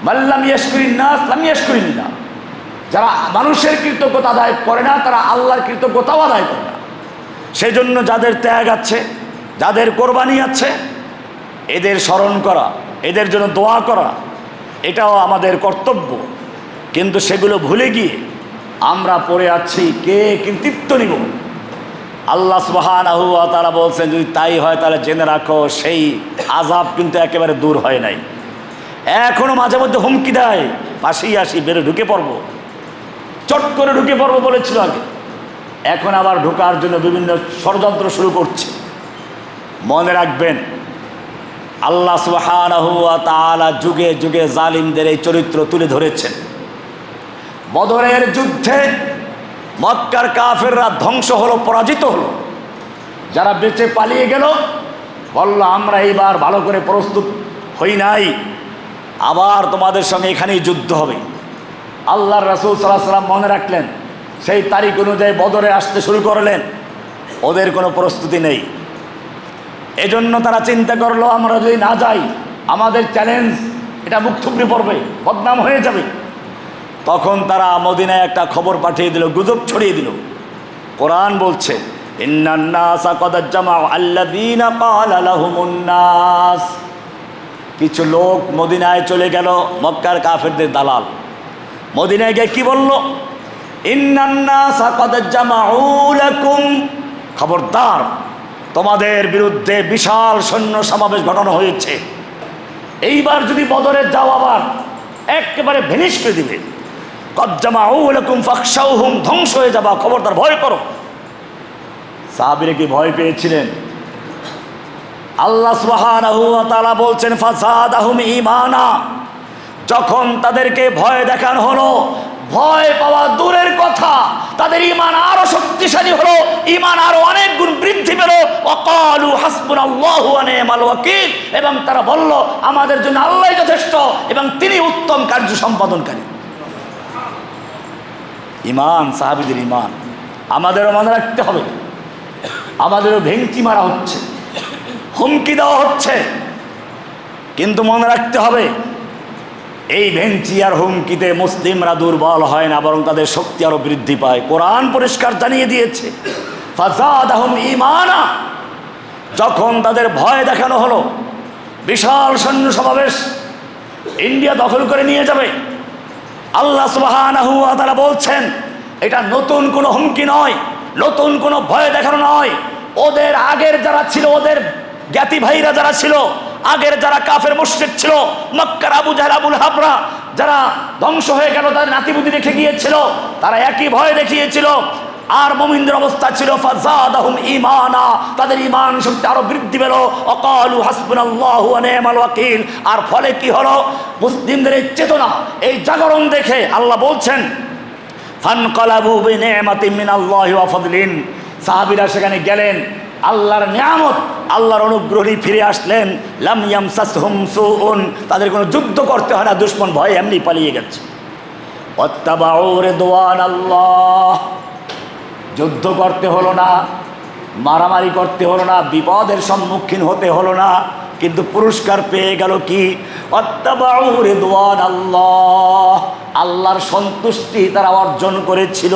মান লাম ইয়াশকুরিন নাস লাম ইয়াশকুরিল্লাহ, যারা মানুষের কৃতজ্ঞতা আদায় করে না, তারা আল্লাহর কৃতজ্ঞতাও আদায় করে না। সেই জন্য যাদের ত্যাগ আছে, যাদের কোরবানি আছে, এদের স্মরণ করা, এদের জন্য দোয়া করা, এটাও আমাদের কর্তব্য। কিন্তু সেগুলো ভুলে গিয়ে আমরা পড়ে আছি কে কৃতিত্ব নিব। আল্লাহ সুবহানাহু ওয়া তাআলা বলছেন, যদি তাই হয় তাহলে জেনে রাখো সেই আযাব কিন্তু একেবারে দূর হয় নাই, এখনো মাঝে মধ্যে হুমকি দেয়, পাশেই আসি, বেরো, ঢুকে পড়বো, চট করে ঢুকে পড়বো বলেছিল আগে, এখন আবার ঢোকার জন্য বিভিন্ন ষড়যন্ত্র শুরু করছে। মনে রাখবেন, আল্লাহ সুবহানাহু ওয়া তাআলা যুগে যুগে জালিমদের এই চরিত্র তুলে ধরেছেন। বদরের যুদ্ধে মক্কার কাফেররা ধ্বংস হলো, পরাজিত হলো। যারা বেঁচে পালিয়ে গেল বলল, আমরা এইবার ভালো করে প্রস্তুত হই নাই, আবার তোমাদের সঙ্গে এখানেই যুদ্ধ হবে। আল্লাহর রাসূল সাল্লাল্লাহু আলাইহি ওয়াসাল্লাম মনে রাখলেন, সেই তারিখ অনুযায়ী বদরে আসতে শুরু করলেন। ওদের কোনো প্রস্তুতি নেই, এজন্য তারা চিন্তা করলো, আমরা যদি না যাই আমাদের চ্যালেঞ্জ এটা মুখ থুবড়ে পড়বে, বদনাম হয়ে যাবে। তখন তারা মদিনায় একটা খবর পাঠিয়ে দিল, গুজব ছড়িয়ে দিল। কোরআন বলছে, ইন্নান নাসা ক্বাদ জামাউ আল্লাযীনা ক্বালা লাহুমুন নাস, কিছু লোক মদিনায় চলে গেল, মক্কার কাফেরদের দালাল। মদিনায় গিয়ে কি বলল, ইন্নান নাসা ক্বাদ জামাউ লাকুম, খবরদার, তোমাদের বিরুদ্ধে বিশাল সৈন্য সমাবেশ ঘটানো হয়েছে, এইবার যদি বদরে যাও আবার একেবারে ভেনিশ করে দিবে। ক্বাদ জামাউ লাকুম ফাখশাউহুম, ধ্বংস হয়ে যাবা, খবরদার, ভয় করো। সাহাবীরা কি ভয় পেয়েছিলেন? আল্লাহ সুবহানাহু ওয়া তাআলা বলছেন, ফাযাদাহুম ঈমানা, যখন তাদেরকে ভয় দেখানো হলো, ভয় পাওয়া দূরের কথা, তাদের ঈমান আরো শক্তিশালী হলো, ঈমান আরো অনেক গুণ বৃদ্ধি পেল। ওয়াকালু হাসবুনাল্লাহু ওয়া নি'মাল ওয়াকিল, এবং তারা বলল, আমাদের জন্য আল্লাহই যথেষ্ট এবং তিনি উত্তম কার্য সম্পাদনকারী। ঈমান, সাহাবীদের ঈমান আমাদেরও মনে রাখতে হবে। আমাদেরও ভেঙচি মারা হচ্ছে, হুমকি দেওয়া হচ্ছে, কিন্তু মনে রাখতে হবে, এই ভেঙচি আর হুমকিতে মুসলিমরা দুর্বল হয় না, বরং তাদের শক্তি আরো বৃদ্ধি পায়। কোরআন পরিষ্কার জানিয়ে দিয়েছে, ফাযাদাহুম ঈমানা, যখন তাদের ভয় দেখানো হলো, বিশাল সৈন্য সমাবেশ ইন্ডিয়া দখল করে নিয়ে যাবে, আল্লাহ সুবহানাহু ওয়া তাআলা বলছেন, এটা নতুন কোনো হুমকি নয়, নতুন কোনো ভয় দেখানো নয়। ওদের আগের যারা ছিল, ওদের জ্ঞাতি ভাইরা যারা ছিল, আগের যারা কাফের মুশরিক ছিল, মক্কার আবু জাহল, আবুল হাবরা, যারা ধ্বংস হয়ে গেল, তাদের নাতিপুতি রেখে গিয়েছিল, তারা একই ভয় দেখিয়েছিল। আর মুমিনদের অবস্থা ছিল, ফাযাদাহুম ঈমানা, তাদের ঈমান শক্তি আরো বৃদ্ধি পেল। ওয়াকালু হাসবুনাল্লাহু ওয়া নি'মাল ওয়াকিল। আর ফলে কি হলো? মুসলিমদের এই চেতনা, এই জাগরণ দেখে আল্লাহ বলছেন, ফানকালাবু বিনি'মাতিন মিনাল্লাহি ওয়া ফাদলিন, সাহাবীরা সেখানে গেলেন, আল্লাহর নিয়ামত, আল্লাহর অনুগ্রহ নিয়ে ফিরে আসলেন। লাম ইয়ামসাসহুম সুউন, তাদের কোনো যুদ্ধ করতে হয় না, দুশমন ভয়ে এমনি পালিয়ে গেছে। ওয়াত্তাবাউ রিদওয়ানাল্লাহ, যুদ্ধ করতে হলো না, মারামারি করতে হলো না, বিপদের সম্মুখীন হতে হলো না, কিন্তু পুরস্কার পেয়ে গেল কি? ওয়াত্তাবাউ রিদওয়ানাল্লাহ, আল্লাহর সন্তুষ্টি তারা অর্জন করেছিল।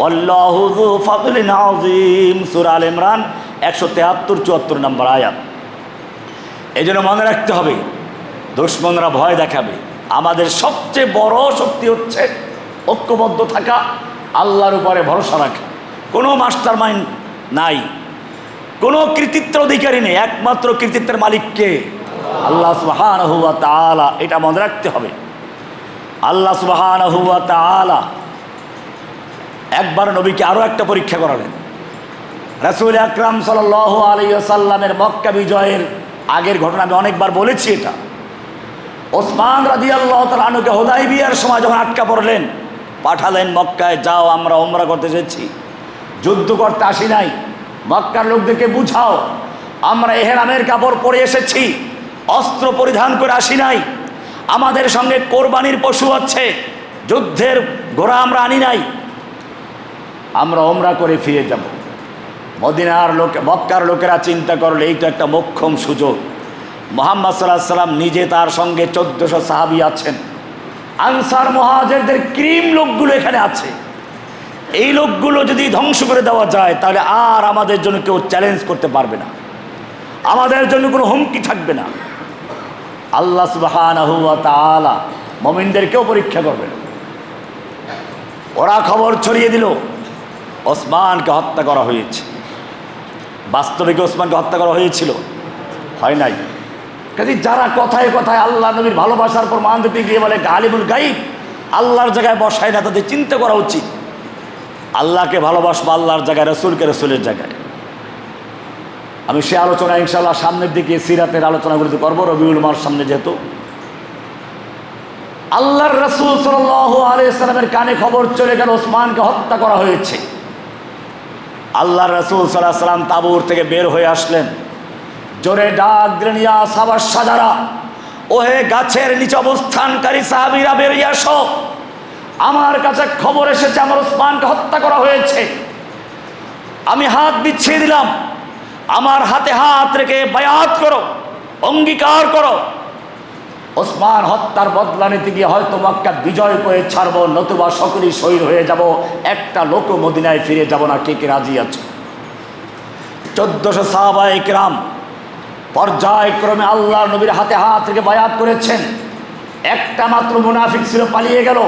আল্লাহু যু ফাদলিন আযীম, সূরা আলে ইমরান 173-74 নম্বর আয়াত। এই জন্য মনে রাখতে হবে, দুশমনরা ভয় দেখাবে, আমাদের সবচেয়ে বড় শক্তি হচ্ছে ঐক্যবদ্ধ থাকা, আল্লাহর উপরে ভরসা রাখা। কোনো মাস্টার মাইন্ড নাই, কোনো কৃতিত্বের অধিকারী নেই, একমাত্র কৃতিত্বের মালিককে আল্লাহ সুবহানাহু ওয়া তাআলা। এটা মনে রাখতে হবে। আল্লাহ সুবহানাহু ওয়া তাআলা একবার নবীকে আরও একটা পরীক্ষা করালেন। রাসূল আকরাম সাল্লাল্লাহু আলাইহি ওয়াসাল্লামের মক্কা বিজয়ের আগের ঘটনা আমি অনেকবার বলেছি। এটা ওসমান রাদিয়াল্লাহু তাআলা আনহুকে হুদায়বিয়ার সময় যখন আটকা পড়লেন, পাঠালেন মক্কায়, যাও আমরা উমরা করতে এসেছি, যুদ্ধ করতে আসি নাই, মক্কার লোকদেরকে বুঝাও আমরা ইহরামের কাপড় পরে এসেছি, অস্ত্র পরিধান করে আসি নাই, আমাদের সঙ্গে কোরবানির পশু আছে, যুদ্ধের ঘোড়া আমরা আনি নাই, আমরা উমরা করে ফিরে যাব। মদিনার মক্কার লোকেরা চিন্তা করলে এই তো একটা মোক্ষম সুযোগ। মুহাম্মদ সাল্লাল্লাহু আলাইহি ওয়াসাল্লাম নিজে, তার সঙ্গে 1400 সাহাবী আছেন, আনসার মুহাজিরদের ক্রিম লোকগুলো এখানে আছে। এই লোকগুলো যদি ধ্বংস করে দেওয়া যায়, তাহলে আর আমাদের জন্য কেউ চ্যালেঞ্জ করতে পারবে না, আমাদের জন্য কোনো হুমকি থাকবে না। আল্লাহ সুবহানাহু ওয়া তাআলা মুমিনদেরকেও পরীক্ষা করবেন। ওরা খবর ছড়িয়ে দিল ওসমানকে হত্যা করা হয়েছে। বাস্তবে কি ওসমানকে হত্যা করা হয়েছিল? হয় নাই। কাজে যারা কথায় কথায় আল্লাহ নবীর ভালোবাসার প্রমাণ দিতে গিয়ে বলে গালিবুল গাইব, আল্লাহর জায়গায় বসায় না, তাদের চিন্তা করা উচিত আল্লাহকে ভালোবাসবো আল্লাহর জায়গায়, রসুলকে রসুলের জায়গায়। আমি সে আলোচনা ইনশাআল্লাহ সামনের দিকে সিরাতের আলোচনাগুলোতে করবো, রবিউল মার সামনে। যেহেতু আল্লাহর রাসূল সাল্লাল্লাহু আলাইহি ওয়াসাল্লামের কানে খবর চলে গেল ওসমানকে হত্যা করা হয়েছে, আল্লাহর রাসূল সাল্লাল্লাহু আলাইহি ওয়াসাল্লাম তাবুর থেকে বের হয়ে আসলেন, জোরে ডাক দিলেন, ইয়া সাহাবা সাজারা, ওহে গাছের নিচে অবস্থানকারী সাহাবীরা বেরিয়ে আসো, আমার কাছে খবর এসেছে আমার ওসমানকে হত্যা করা হয়েছে। আমি হাত বিছিয়ে দিলাম, আমার হাতে হাত রেখে বায়াত করো, অঙ্গীকার করো, ওসমান হত্যার বদলা নিতে গিয়ে হয়তো মক্কা বিজয় করে ছাড়বো, নতুবা সকলেই শহীদ হয়ে যাব, একটা লোক মদিনায় ফিরে যাব না। কে কে রাজি আছে? 1400 সাহাবায়ে কেরাম পর্যায়ক্রমে আল্লাহ নবীর হাতে হাত রেখে বায়াত করেছেন। একটা মাত্র মুনাফিক ছিল, পালিয়ে গেল।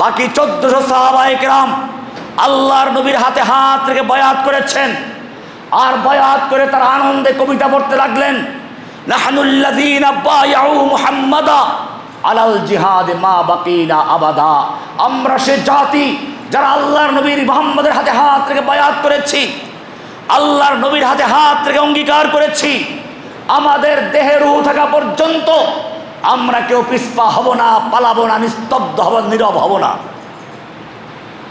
বাকি 1400 সাহাবায়ে কেরাম আল্লাহর নবীর হাতে হাত রেখে বায়াত করেছেন। আর বায়াত করে তারা আনন্দে কবিতা পড়তে লাগলেন, নাহনুল্লাযীনা বায়াউ মুহাম্মাদা আলাল জিহাদ মা বাকিনা আবাদা। আমরা সে জাতি যারা আল্লাহর নবীর মুহাম্মদের হাতে হাত রেখে বায়াত করেছি, আল্লাহর নবীর হাতে হাত রেখে অঙ্গীকার করেছি, আমাদের দেহে রূহ থাকা পর্যন্ত আমরা কেউ পিছপা হব না, পালাবো না, নিস্তব্ধ হব, নীরব হব না।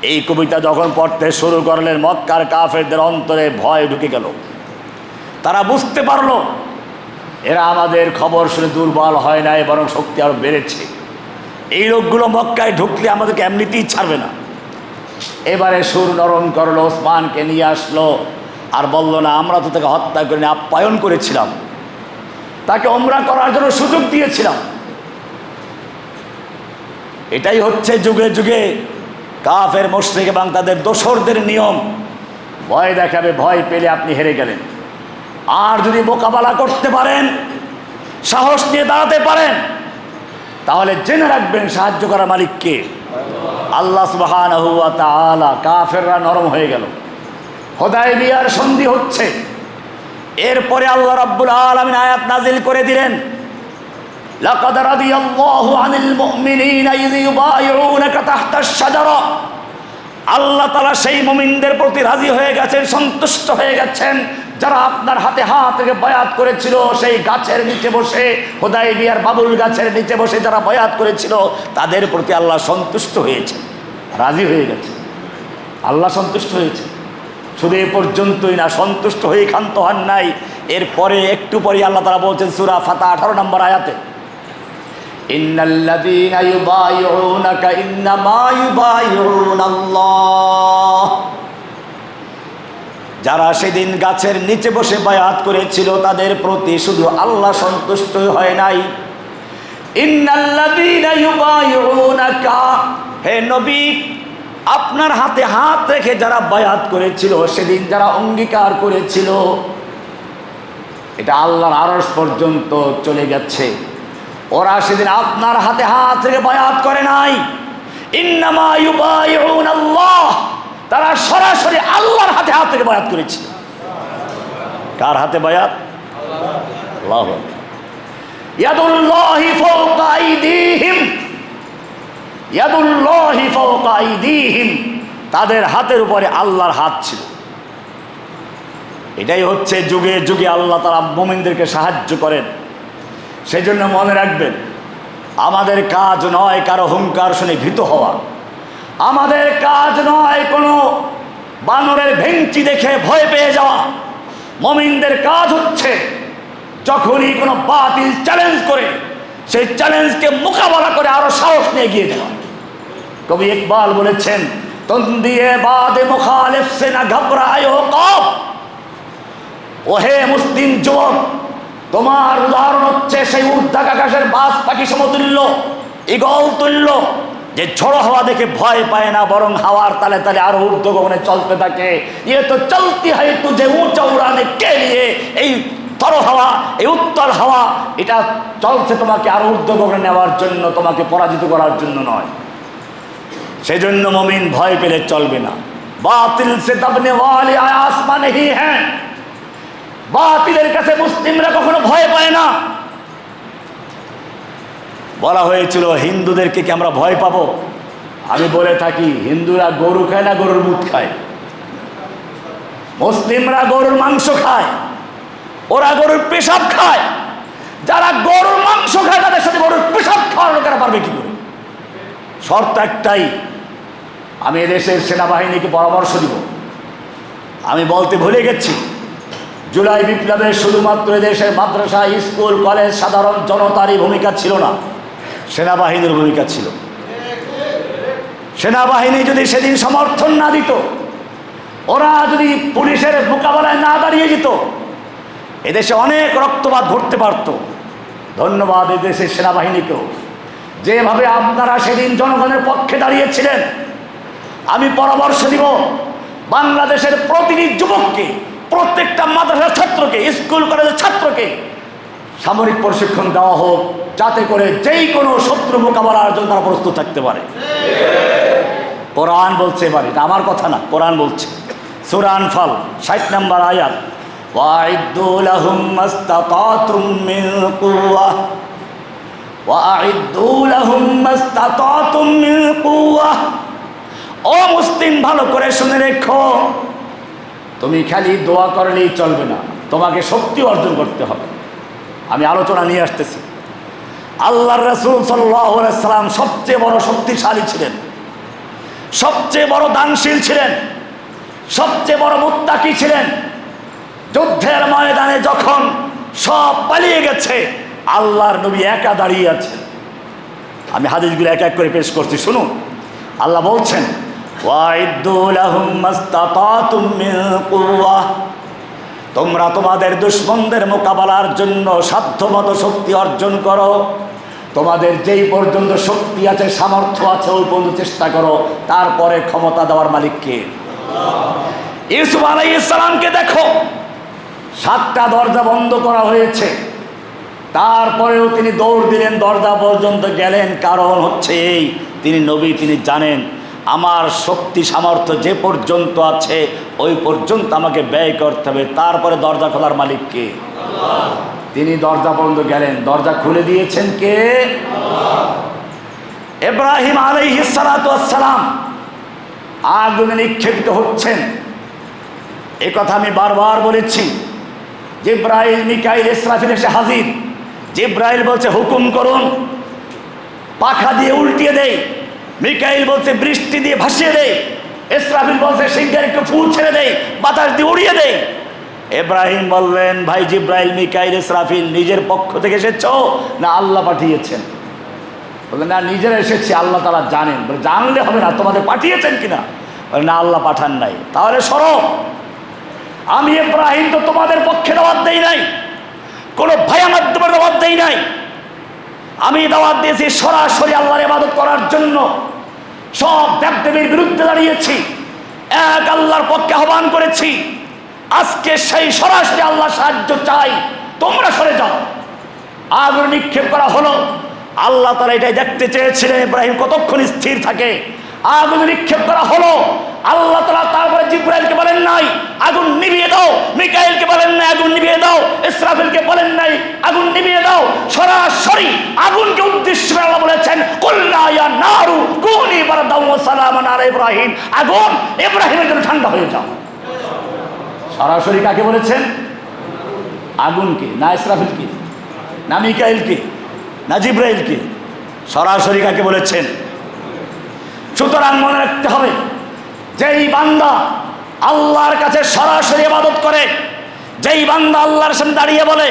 এই কবিতা যখন পড়তে শুরু করলেন, মক্কার কাফেরদের অন্তরে ভয় ঢুকে গেল। তারা বুঝতে পারলো এরা আমাদের খবর শুনে দুর্বল হয় নাই, বরং শক্তি আরো বেড়েছে। এই লোকগুলো মক্কায় ঢুকলে আমাদেরকে এমনিতেই ছাড়বে না। এবারে সুর নরম করলো, ওসমানকে নিয়ে আসলো, আর বলল না আমরা তো তাকে হত্যা করে আপ্যায়ন করেছিলাম, তাকে উমরা করার জন্য সুযোগ দিয়েছিলাম। এটাই হচ্ছে যুগে যুগে কাফের মুশরিক এবং তাদের দোসরদের নিয়ম। ভয় দেখাবে, ভয় পেলে আপনি হেরে গেলেন। আর যদি মোকাবেলা করতে পারেন, সাহস নিয়ে দাঁড়াতে পারেন, তাহলে জেনে রাখবেন সাহায্য করার মালিককে আল্লাহ সুবহানাহু ওয়া তাআলা। কাফেররা নরম হয়ে গেল, হুদায়বিয়ার সন্ধি হচ্ছে। এরপরে আল্লাহ রাব্বুল আলামিন আয়াত নাজিল করে দিলেন, লাকাদ রাদিয়াল্লাহু আনিল মুমিনিনা ইয ইউবাইউনাকা তাহতাশ শাজারা। আল্লাহ তাআলা সেই মুমিনদের প্রতি রাজি হয়ে গেছেন, সন্তুষ্ট হয়ে গেছেন, যারা আপনার হাতে হাত রেখে বায়াত করেছিল, সেই গাছের নিচে বসে, হুদায়বিয়ার বাবুল গাছের নিচে বসে যারা বায়াত করেছিল, তাদের প্রতি আল্লাহ সন্তুষ্ট হয়েছে, রাজি হয়ে গেছে। আল্লাহ সন্তুষ্ট হয়েছে। শুধু এ পর্যন্তই না, সন্তুষ্ট হয়ে ক্ষান্ত হন নাই। এরপরে একটু পরে আল্লাহ তাআলা বলছেন সূরা ফাতহ 18 নম্বর আয়াতে, ইন্নাল্লাযীনা ইউবাইউনাকা ইন্নামা ইউবাইউনাল্লাহ। যারা সেদিন গাছের নিচে বসে বায়াত করেছিল তাদের প্রতি শুধু আল্লাহ সন্তুষ্ট হয় নাই। ইন্নাল্লাযীনা ইউবাইউনাকা, হে নবী, আপনার হাতে হাত রেখে যারা বায়াত করেছিল, সেদিন যারা অঙ্গীকার করেছিল, এটা আল্লাহর আরশ পর্যন্ত চলে গেছে। ওরা সেদিন আপনার হাতে হাত রেখে বায়াত করে নাই। ইন্নামা ইউবাইউনাল্লাহ, তারা সরাসরি আল্লাহর হাতে হাত রেখে বায়াত করেছিল। কার হাতে বায়াত? আল্লাহ। ইয়াদুল্লাহি ফাওকা আইদিহিম, ইয়াদুল্লাহি ফাওকা আইদিহিম, তাদের হাতের উপরে আল্লাহর হাত ছিল। এটাই হচ্ছে যুগে যুগে আল্লাহ তাআলা মুমিনদেরকে সাহায্য করেন। সেই জন্য মনে রাখবেন, আমাদের কাজ নয় কারো হুঙ্কার শুনে ভীত হওয়া, আমাদের কাজ নয় কোনো বানরের ভেঙচি দেখে ভয় পেয়ে যাওয়া। মুমিনদের কাজ হচ্ছে যখনই কোনো বাতিল চ্যালেঞ্জ করে, সেই চ্যালেঞ্জকে মোকাবেলা করে আরো সাহস নিয়ে এগিয়ে যাওয়া। কবি ইকবাল বলেছেন, তুম দিয়ে বাদে মুখালিফ সে না ঘবরায়ো কব। ওহে মুসলিম যুবক, তোমার উদাহরণ হচ্ছে সেই উর্ধ্বাক আকাশের বাজ পাখি সমতুল্য, ঈগল তুল্য, যে ঝড়ো হাওয়া দেখে ভয় পায় না, বরং হাওয়ার তালে তালে আরো ঊর্ধ্ব গগনে চলতে থাকে। ইয়ে তো চলতি হয় তুঝে উঁচা উড়ানে কে নিয়ে, এই তর হাওয়া, এই উত্তর হাওয়া, এটা চলছে তোমাকে আরো ঊর্ধ্ব গগনে নেওয়ার জন্য, তোমাকে পরাজিত করার জন্য নয়। সেই জন্য মুমিন ভয় পেলে চলবে না। বাতিল সে দবনে ওয়ালে আসমান হি হ্যাঁ, বাতিলের কাছে মুসলিমরা কখনো ভয় পায় না। বলা হয়েছিল হিন্দুদেরকে কি আমরা ভয় পাবো? আমি বলে থাকি, হিন্দুরা গরু খায় না গরুর মুখ খায়, মুসলিমরা গরুর মাংস খায়, ওরা গরুর পেশাব খায়। যারা গরুর মাংস খায় তাদের সাথে গরুর পেশাব খাওয়ার লোকেরা পারবে কি করে? শর্ত একটাই, আমি এদেশের সেনাবাহিনীকে পরামর্শ দিব। আমি বলতে ভুলে গেছি, জুলাই বিপ্লবে শুধুমাত্র এদেশের মাদ্রাসা, স্কুল, কলেজ, সাধারণ জনতারই ভূমিকা ছিল না, সেনাবাহিনীর ভূমিকা ছিল। সেনাবাহিনী যদি সেদিন সমর্থন না দিত, ওরা যদি পুলিশের মোকাবেলায় না দাঁড়িয়ে যেত, এদেশে অনেক রক্তপাত ঘটতে পারত। ধন্যবাদ এদেশের সেনাবাহিনীকেও, যেভাবে আপনারা সেদিন জনগণের পক্ষে দাঁড়িয়েছিলেন। আমি পরামর্শ দিব, বাংলাদেশের প্রতিটি যুবককে, প্রত্যেকটা মাদ্রাসার ছাত্রকে, স্কুল কলেজের ছাত্রকে সামরিক প্রশিক্ষণ দেওয়া হোক, যাতে করে যেই কোনো শত্রু মোকাবেলার জন্য তারা প্রস্তুত থাকতে পারে। কোরআন বলছে, এবার এটা আমার কথা না, কোরআন বলছে, সূরা আনফাল 60 নম্বর আয়াত, ওয়াইদ্দু লাহুম মাসতাতাতুম মিন কুওয়া, ওয়াইদ্দু লাহুম মাসতাতাতুম মিন কুওয়া। ও মুসলিম, ভালো করে শুনে রেখো, তুমি খালি দোয়া করলেই চলবে না, তোমাকে শক্তি অর্জন করতে হবে। আমি আলোচনা নিয়ে আসতেছি। আল্লাহর রাসূল সাল্লাল্লাহু আলাইহি সাল্লাম সবচেয়ে বড় শক্তিশালী ছিলেন, সবচেয়ে বড় দানশীল ছিলেন, সবচেয়ে বড় মুত্তাকি ছিলেন। যুদ্ধের ময়দানে যখন সব পালিয়ে গেছে, আল্লাহর নবী একা দাঁড়িয়ে আছেন। আমি হাদিসগুলো এক এক করে পেশ করছি, শুনুন। আল্লাহ বলছেন, ওয়াইদ্দু লাহুম মাসতাতাতুম মিন কুওয়া, তোমরা তোমাদের দুশমনদের মোকাবেলার জন্য সাধ্যমতো শক্তি অর্জন করো। তোমাদের যেই পর্যন্ত শক্তি আছে, সামর্থ্য আছে, ওই পর্যন্ত চেষ্টা করো। তারপরে ক্ষমতা দেওয়ার মালিক কে? ইউসুফ আলাইহিস সালামকে দেখো, 7টা দরজা বন্ধ করা হয়েছে, তারপরেও তিনি দৌড় দিলেন, দরজা পর্যন্ত গেলেন। কারণ হচ্ছে এই, তিনি নবী, তিনি জানেন আমার শক্তি সামর্থ্য যে পর্যন্ত আছে ওই পর্যন্ত আমাকে ব্যয় করতে হবে। তারপরে দরজা খোলার মালিক কে? তিনি দরজা পর্যন্ত গেলেন, দরজা খুলে দিয়েছেন কে? ইব্রাহিম আলাইহিস সালাতু ওয়াস সালাম আগুনে নিক্ষেপিত হচ্ছেন, এ কথা আমি বারবার বলেছি। জিবরাইল, মিকাইল, ইসরাফিল এসে হাজির। জিবরাইল বলছে হুকুম করুন, পাখা দিয়ে উল্টিয়ে দেয়। মিকাইল বলছে বৃষ্টি দিয়ে ভাসিয়ে দেয়। ইসরাফিল বলছে সিংহের একটু ফুল ছেড়ে দেয়, বাতাস দিয়ে উড়িয়ে দেয়। ইব্রাহিম বললেন, ভাই জিবরাইল, মিকাইল, ইসরাফিল নিজের পক্ষ থেকে এসেছো না আল্লাহ পাঠিয়েছেন? বললেন না, নিজেরা এসেছি, আল্লাহ তাআলা জানেন। বলে জানলে হবে না, তোমাদের পাঠিয়েছেন কিনা? বলে না, আল্লাহ পাঠান নাই। তাহলে সরো। আমি ইব্রাহিম তো তোমাদের পক্ষে দাওয়াত দেই নাই, কোনো ভাইয়া মাধ্যমে দাওয়াত দেই নাই। আমি দাওয়াত দিয়েছি সরাসরি আল্লাহর ইবাদত করার জন্য। সব দেবদেবীর বিরুদ্ধে দাঁড়িয়েছি, এক আল্লাহর পক্ষে আহ্বান করেছি। আজকে সেই সরাসরি আল্লাহ সাহায্য চাই, তোমরা সরে যাও। আগুন নিক্ষেপ করা হলো। আল্লাহ তাআলা এটাই দেখতে চেয়েছিলেন ইব্রাহিম কতক্ষণ স্থির থাকে। আগুন নিক্ষেপ করা হলো। আল্লাহ তাআলা তারপরে জিবরাইলকে বলেন নাই আগুন নিভিয়ে দাও, মিকাইলকে বলেন নাই আগুন নিভিয়ে দাও, ইসরাফিলকে বলেন নাই আগুন নিভিয়ে দাও। সরাসরি আগুনকে উদ্দেশ্য করে আল্লাহ বলেছেন কুল্লা ইয়া নারু কুনি বারদাও ওয়া সালামান আলা ইব্রাহিম, আগুন ইব্রাহিমের জন্য ঠান্ডা হয়ে যাও। সরাসরি কাকে বলেছেন? আগুনকে, না ইসরাফিলকে, না মিকাইলকে, না জিবরাইলকে। সরাসরি কাকে বলেছেন? সুতরাং মনে রাখতে হবে, যেই বান্দা আল্লাহর কাছে সরাসরি ইবাদত করে, যেই বান্দা আল্লাহর সামনে দাঁড়িয়ে বলে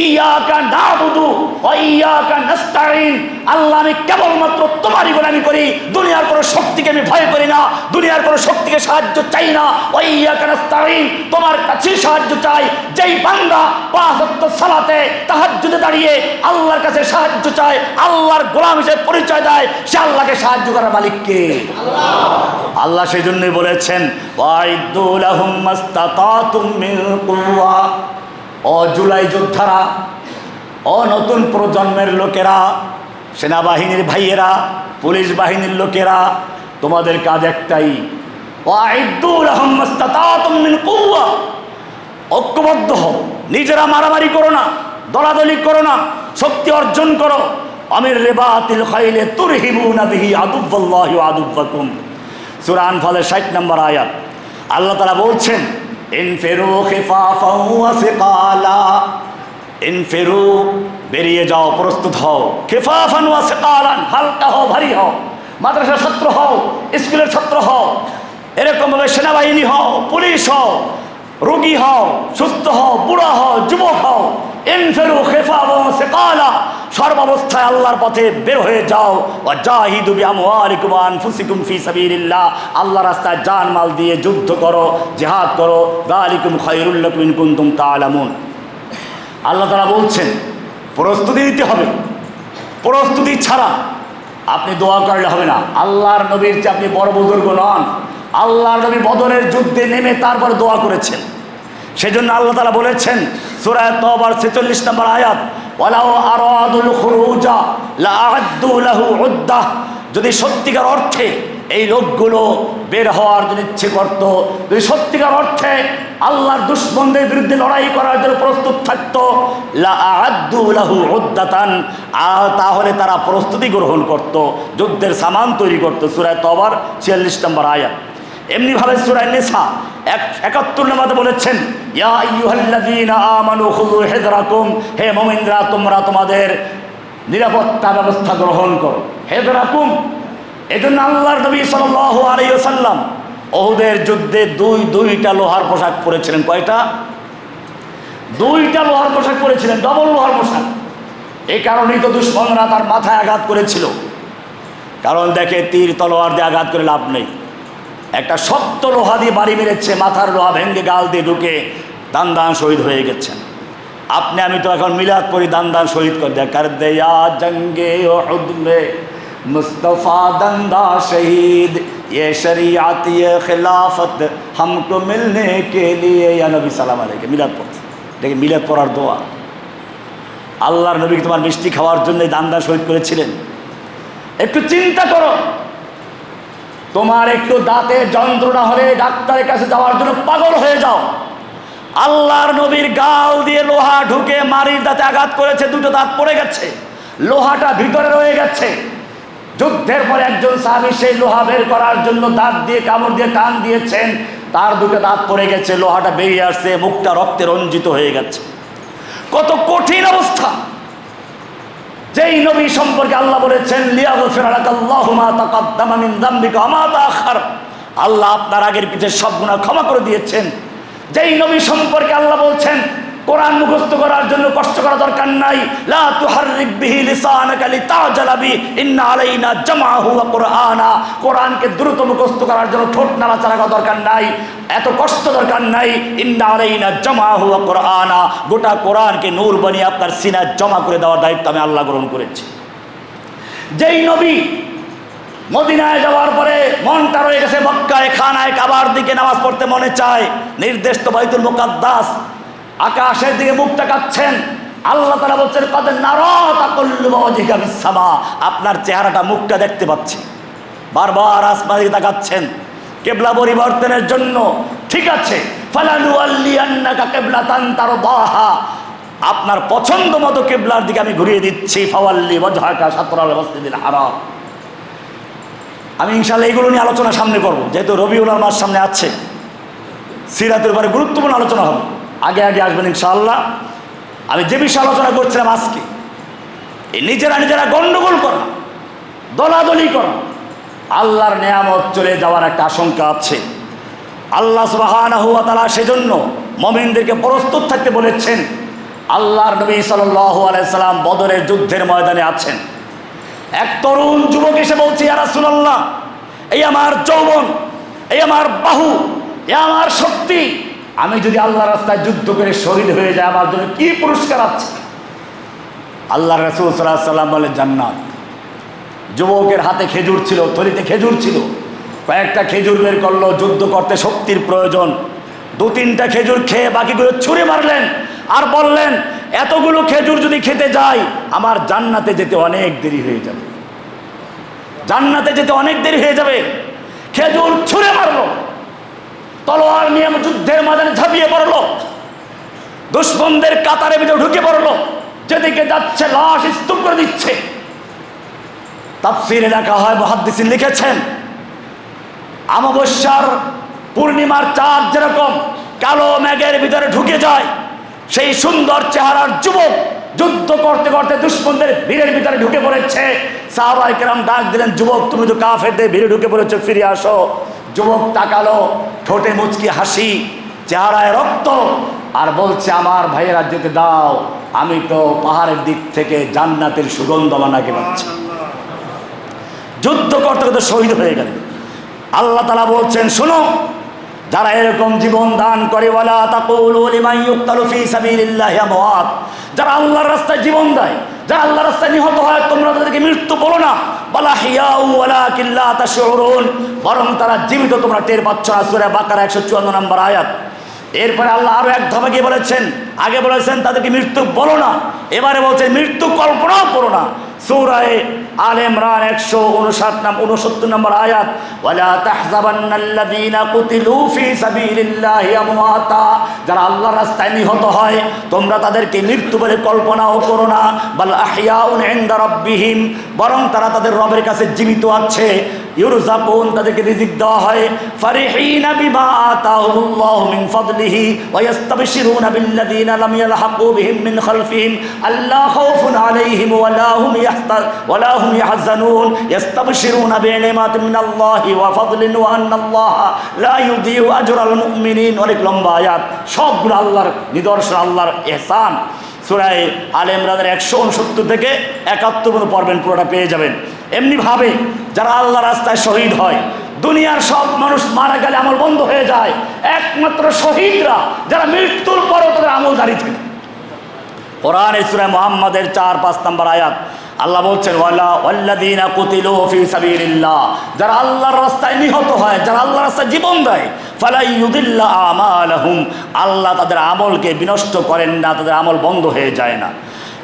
ইয়াকা নাবুদু ওয়া ইয়াকা নাস্তাইন, আল্লাহ আমি কেবলমাত্র তোমারই গোলামি করি, দুনিয়ার কোনো শক্তিকে আমি ভয় করি না, দুনিয়ার কোনো শক্তিকে সাহায্য চাই না, ওয়া ইয়াকা নাস্তাইন, তোমার কাছেই সাহায্য চাই। যেই বান্দা পাঁচ ওয়াক্ত সালাতে তাহাজ্জুদে দাঁড়িয়ে আল্লাহর কাছে সাহায্য চায়, আল্লাহর গোলাম হিসেবে পরিচয় দেয়, সে আল্লাহকে সাহায্য করার মালিক কে? আল্লাহ। আল্লাহ সেই জন্যই বলেছেন ওয়াইদু লাহুম মাস্তাতাতুম মিন কুওয়া, ও জুলাই যোদ্ধারা, ও নতুন প্রজন্মের লোকেরা, সেনাবাহিনীর ভাইয়েরা, পুলিশ বাহিনীর লোকেরা, তোমাদের কাজ একটাই, ওয়াইদু লাহুম মাস্তাতাতুম মিন কুওয়া, ঐক্যবদ্ধ হও, নিজেরা মারামারি করো না, দলাদলি করো না, শক্তি অর্জন করো। আমির রিবাতিল খাইলে তুরহিবুনা বিহি আদুওয়াল্লাহি ওয়া আদুওয়াকুম, সূরা আনফালের 60 নম্বর আয়াত। আল্লাহ তাআলা বলছেন ইনফিরু খিফাফাও ওয়া সিকালা, ইনফিরু বেরিয়ে যাও, প্রস্তুত হও, খিফাফান ওয়া সিকালান, হালকা হও, ভারী হও, মাদ্রাসার ছাত্র হও, স্কুলের ছাত্র হও, এরকমভাবে সেনাবাহিনী হও, পুলিশ হও, রোগী হও, সুস্থ হও, বুড়া হও, যুবক হও, ইনফিরু খিফাফাও ওয়া সিকালা, সর্বাবস্থায় আল্লাহর পথে বের হয়ে যাও। ওয়াজাহিদু বিআমওয়ালিকুম ওয়া আনফুসিকুম ফি সাবিলিল্লাহ, আল্লাহর রাস্তায় জান মাল দিয়ে যুদ্ধ করো, জিহাদ করো। যালিকুম খায়রুল লাকুম ইন কুনতুম তা'লামুন। আল্লাহ তাআলা বলছেন প্রস্তুতি নিতে হবে, প্রস্তুতি ছাড়া আপনি দোয়া করলে হবে না। আল্লাহর নবীর চেয়ে আপনি বড় বুজুর্গ নন। আল্লাহর নবী বদরের যুদ্ধে নেমে তারপর দোয়া করেছেন। সেজন্য আল্লাহ তাআলা বলেছেন সূরা তাওবার 46 নম্বর আয়াত, ওয়ালাউ আরাদুল খুরুজা লাআদ্দু লাহু উদ্দাহ, যদি সত্যিকার অর্থে এই লোকগুলো বের হওয়ার জন্য ইচ্ছে করত, যদি সত্যিকার অর্থে আল্লাহর দুশমনদের বিরুদ্ধে লড়াই করার জন্য প্রস্তুত থাকতো, লাআদ্দু লাহু উদ্দাতান, তাহলে তারা প্রস্তুতি গ্রহণ করত, যুদ্ধের সামান তৈরি করত। সূরা তাওবার 46 নম্বর আয়াত। এমনিভাবে সূরা নিসা 71 নম্বরে বলেছেন ইয়া আইয়ুহাল্লাযীনা আমানু খুযু হিযরাকুম, হে মুমিনরা তোমরা তোমাদের নিরাপত্তা ব্যবস্থা গ্রহণ করো। হিযরাকুম, এজন্য আল্লাহর নবী সাল্লাল্লাহু আলাইহি ওয়াসাল্লাম উহুদের যুদ্ধে দুইটা লোহার পোশাক পরেছিলেন। কয়টা? দুইটা লোহার পোশাক পরেছিলেন, ডবল লোহার পোশাক। এই কারণেই তো দুশমনরা তার মাথায় আঘাত করেছিল। কারণ দেখে তীর তলোয়ার দিয়ে আঘাত করে লাভ নেই, একটা শক্ত লোহা দিয়ে বাড়ি মেরেছে, মাথার লোহা ভেঙে গাল দিয়ে ঢুকে দান দান শহীদ হয়ে গেছেন। আপনি আমি তো এখন মিলাদ পড়ি, দান দান শহীদ করে দেয় কর দেয়া জঙ্গে উহুদ মে মুস্তফা দন্দা শহীদ, ये शरीयत ये खिलाफत हमको मिलने के लिए, या नबी সালাম আলাইহি, মিলাদ পড়ছে। দেখে মিলাদ পড়ার দোয়া। আল্লাহর নবী তোমার মিষ্টি খাওয়ার জন্য দান দান শহীদ করেছিলেন। একটু চিন্তা করো, তোমার একটু দাঁতে যন্ত্রণা হলে ডাক্তারের কাছে যাওয়ার জন্য পাগল হয়ে যাও। আল্লাহর নবীর গাল দিয়ে লোহা ঢুকে মারির দাঁতে আঘাত করেছে, দুটো দাঁত পড়ে গেছে, লোহাটা ভিতরে রয়ে গেছে। যুদ্ধের পরে একজন সাহাবী সেই লোহা বের করার জন্য দাঁত দিয়ে কামড় দিয়ে টান দিয়েছেন, তার দুটো দাঁত পড়ে গেছে, লোহাটা বেরিয়ে আসছে, মুখটা রক্তে রঞ্জিত হয়ে গেছে। কত কঠিন অবস্থা। যেই নবী সম্পর্কে আল্লাহ বলেছেন লিয়াগফিরা লাকাল্লাহু মা তাকাদ্দামা মিন যামবিকা ওয়া মা তাআখার, আল্লাহ আপনার আগের পিছের সব গুনাহ ক্ষমা করে দিয়েছেন। যেই নবী সম্পর্কে আল্লাহ বলছেন কোরআন মুখস্থ করার জন্য কষ্ট করা দরকার নাই। লা তুহাররিক বিহি লিসানাকা লিতাজালা বি ইন্না আলাইনা জামাহু ওয়া কুরআনা। কোরআনকে দ্রুত মুখস্থ করার জন্য ঠোঁট নাড়াচাড়া করা দরকার নাই, এত কষ্ট দরকার নাই। ইন্না আলাইনা জামাহু ওয়া কুরআনা, গোটা কোরআনকে নূর বানিয়ে আপনার সিনায় জমা করে দেওয়ার দায়িত্ব আমি আল্লাহ গ্রহণ করেছি। যেই নবী মদিনায় যাওয়ার পরে মনটা রয়ে গেছে মক্কায়, খানায় কাবার দিকে নামাজ পড়তে মনে চায়, নির্দেশ তো বাইতুল মুকাদ্দাস, আকাশের দিকে মুখ তাকাচ্ছেন। আল্লাহ তাআলা বলছেন কদ নারা তাকাল্লুবা ওয়াজহিকা ফিস সামা, আপনার চেহারাটা মুখটা দেখতে পাচ্ছি। বারবার আসমানের দিকে তাকাচ্ছেন কিবলা পরিবর্তনের জন্য। ঠিক আছে, ফালানুওয়াল্লিয়ান্নাকা কিবলাতান তারদাহা, আপনার পছন্দ মতো কিবলার দিকে আমি ঘুরিয়ে দিচ্ছি। ফাওয়াল্লি ওয়াজহাকা শাতরাল মাসজিদিল হারাম। আমি ইনশাআল্লাহ এগুলো নিয়ে আলোচনা সামনে করব, যেহেতু রবিউল মাস সামনে আছে, সিরাতের উপরে গুরুত্বপূর্ণ আলোচনা হবে। আগে আগে আসবেন ইনশাআল্লাহ। আমি যে বিষয়ে আলোচনা করছিলাম আজকে, এই নিজেরা গন্ডগোল করা, দলাদলি করা, আল্লাহর নেয়ামত চলে যাওয়ার একটা আশঙ্কা আছে। আল্লাহ সুবহানাহু ওয়া তাআলা সেজন্য মুমিনদেরকে প্রস্তুত থাকতে বলেছেন। আল্লাহর নবী সাল্লাল্লাহু আলাইহি সাল্লাম বদরের যুদ্ধের ময়দানে আছেন। এক তরুণ যুবক এসে বলছে, ইয়া রাসূলুল্লাহ, এই আমার যৌবন, এই আমার বাহু, এই আমার শক্তি, আমি যদি আল্লাহর রাস্তায় যুদ্ধ করে শহীদ হয়ে যায় আমার জন্য কি পুরস্কার আছে? আল্লাহ রাসূল সাল্লাল্লাহু আলাইহি সাল্লাম বলে, জান্নাত। যুবকের হাতে খেজুর ছিল, থলিতে খেজুর ছিল, কয়েকটা খেজুর বের করলো। যুদ্ধ করতে শক্তির প্রয়োজন, 2-3টা খেজুর খেয়ে বাকিগুলো ছুঁড়ে মারলেন আর বললেন, এতগুলো খেজুর যদি খেতে যাই আমার জান্নাতে যেতে অনেক দেরি হয়ে যাবে, জান্নাতে যেতে অনেক দেরি হয়ে যাবে। খেজুর ছুঁড়ে মারলো, তলোয়ার নিয়ে যুদ্ধের ময়দানে ঝাঁপিয়ে পড়লো, দুশমনদের কাতারের ভিতরে ঢুকে পড়লো। যেদিকে যাচ্ছে লাশ স্তূপ করে দিচ্ছে। তাফসীরে লেখা হয়, মুহাদ্দিসিন লিখেছেন, অমাবস্যার পূর্ণিমার চাঁদ যেরকম কালো মেঘের ভিতরে ঢুকে যায়, সেই সুন্দর চেহারার যুবক যুদ্ধ করতে করতে দুশমনদের ভিড়ের ভিতরে ঢুকে পড়েছে। সাহাবায়ে কেরাম ডাক দিলেন, যুবক তুমি তো কাফেরদের ভিড়ে ঢুকে পড়েছো, ফিরে আসো। যুবক তাকালো, ঠোঁটে মুচকি হাসি, চেহারায় রক্ত, আর বলছে, আমার ভাইয়েরা যেতে দাও, আমি তো পাহাড়ের দিক থেকে জান্নাতের সুগন্ধ নাকি পাচ্ছি। যুদ্ধ করতে করতে শহীদ হয়ে গেল। আল্লাহ তাআলা বলছেন, শোনো, যারা এরকম জীবন দান করে, ওয়ালা তাকুলু লিমান ইউকতালু ফি সাবিলিল্লাহি আমওয়াত, যারা আল্লাহর রাস্তায় জীবন দেয়, যারা আল্লাহর রাস্তায় নিহত হয়, তোমরা তাদেরকে মৃত্যু বলো না, বালা হিয়াউ ওয়ালাকিন লা তাশউরুন, বরং তারা জীবিত, তোমরা টের পাচ্ছ না। সূরা বাকারা 154 নম্বর আয়াত। এরপরে আল্লাহ আরো এক ধাপে গিয়ে বলেছেন, আগে বলেছেন তাদেরকে মৃত্যু বলো না, এবারে বলছেন মৃত্যু কল্পনাও করো না। সূরা আলে ইমরান 159 নম্বর আয়াত, ওয়ালা তাহযাবান্নাল্লাযীনা কুতিলু ফি সাবিলিল্লাহি আমওয়াতা, যারা আল্লাহর রাস্তায় নিহত হয় তোমরা তাদেরকে মৃত্যু বলে কল্পনাও করো না। বাল আহইয়াউন ইনদা রাব্বিহিম, বরং তারা তাদের রবের কাছে জীবিত আছে। ইউরযাকুন, তাদেরকে রিজিক দেওয়া হয়। ফারিহিনা বিমা আতাহুমুল্লাহু মিন ফাদলিহি ওয়া ইস্তাবশিরুনা বিল্লাযীনা লাম ইয়ালহাকু বিহিম মিন খালফিহিম আল্লা খাউফুন আলাইহিম ওয়া লা হুম ইয়াহজানুন ইস্তাবশিরুনা বিনিমাতিন মিনাল্লাহি ওয়া ফাদলিন ওয়া আন্নাল্লাহা লা ইউযিউ আজরাল মুমিনিন। অনেক লম্বা আয়াত, সবগুলো আল্লাহর নিদর্শন, আল্লাহর ইহসান। সূরা আলে ইমরানের 169 থেকে 71 পড়বেন, পুরোটা পেয়ে যাবেন। এমনিভাবে যারা আল্লাহর রাস্তায় শহীদ হয়, দুনিয়ার সব মানুষ মারা গেলে আমল বন্ধ হয়ে যায়, একমাত্র শহীদরা যারা মৃত্যুর পরও তাদের আমল জারি থাকে। কোরআনের সূরা মুহাম্মাদের 4-5 নম্বর আয়াত আল্লাহ বলছেন, ওয়াল্লাযীনা কুতিলু ফি সাবিলিল্লাহ, যারা আল্লাহর রাস্তায় নিহত হয়, যারা আল্লাহর রাস্তায় জীবন দেয়, ফালা ইউদিল্লা আমালাহুম, আল্লাহ তাদের আমলকে বিনষ্ট করেন না, তাদের আমল বন্ধ হয়ে যায় না।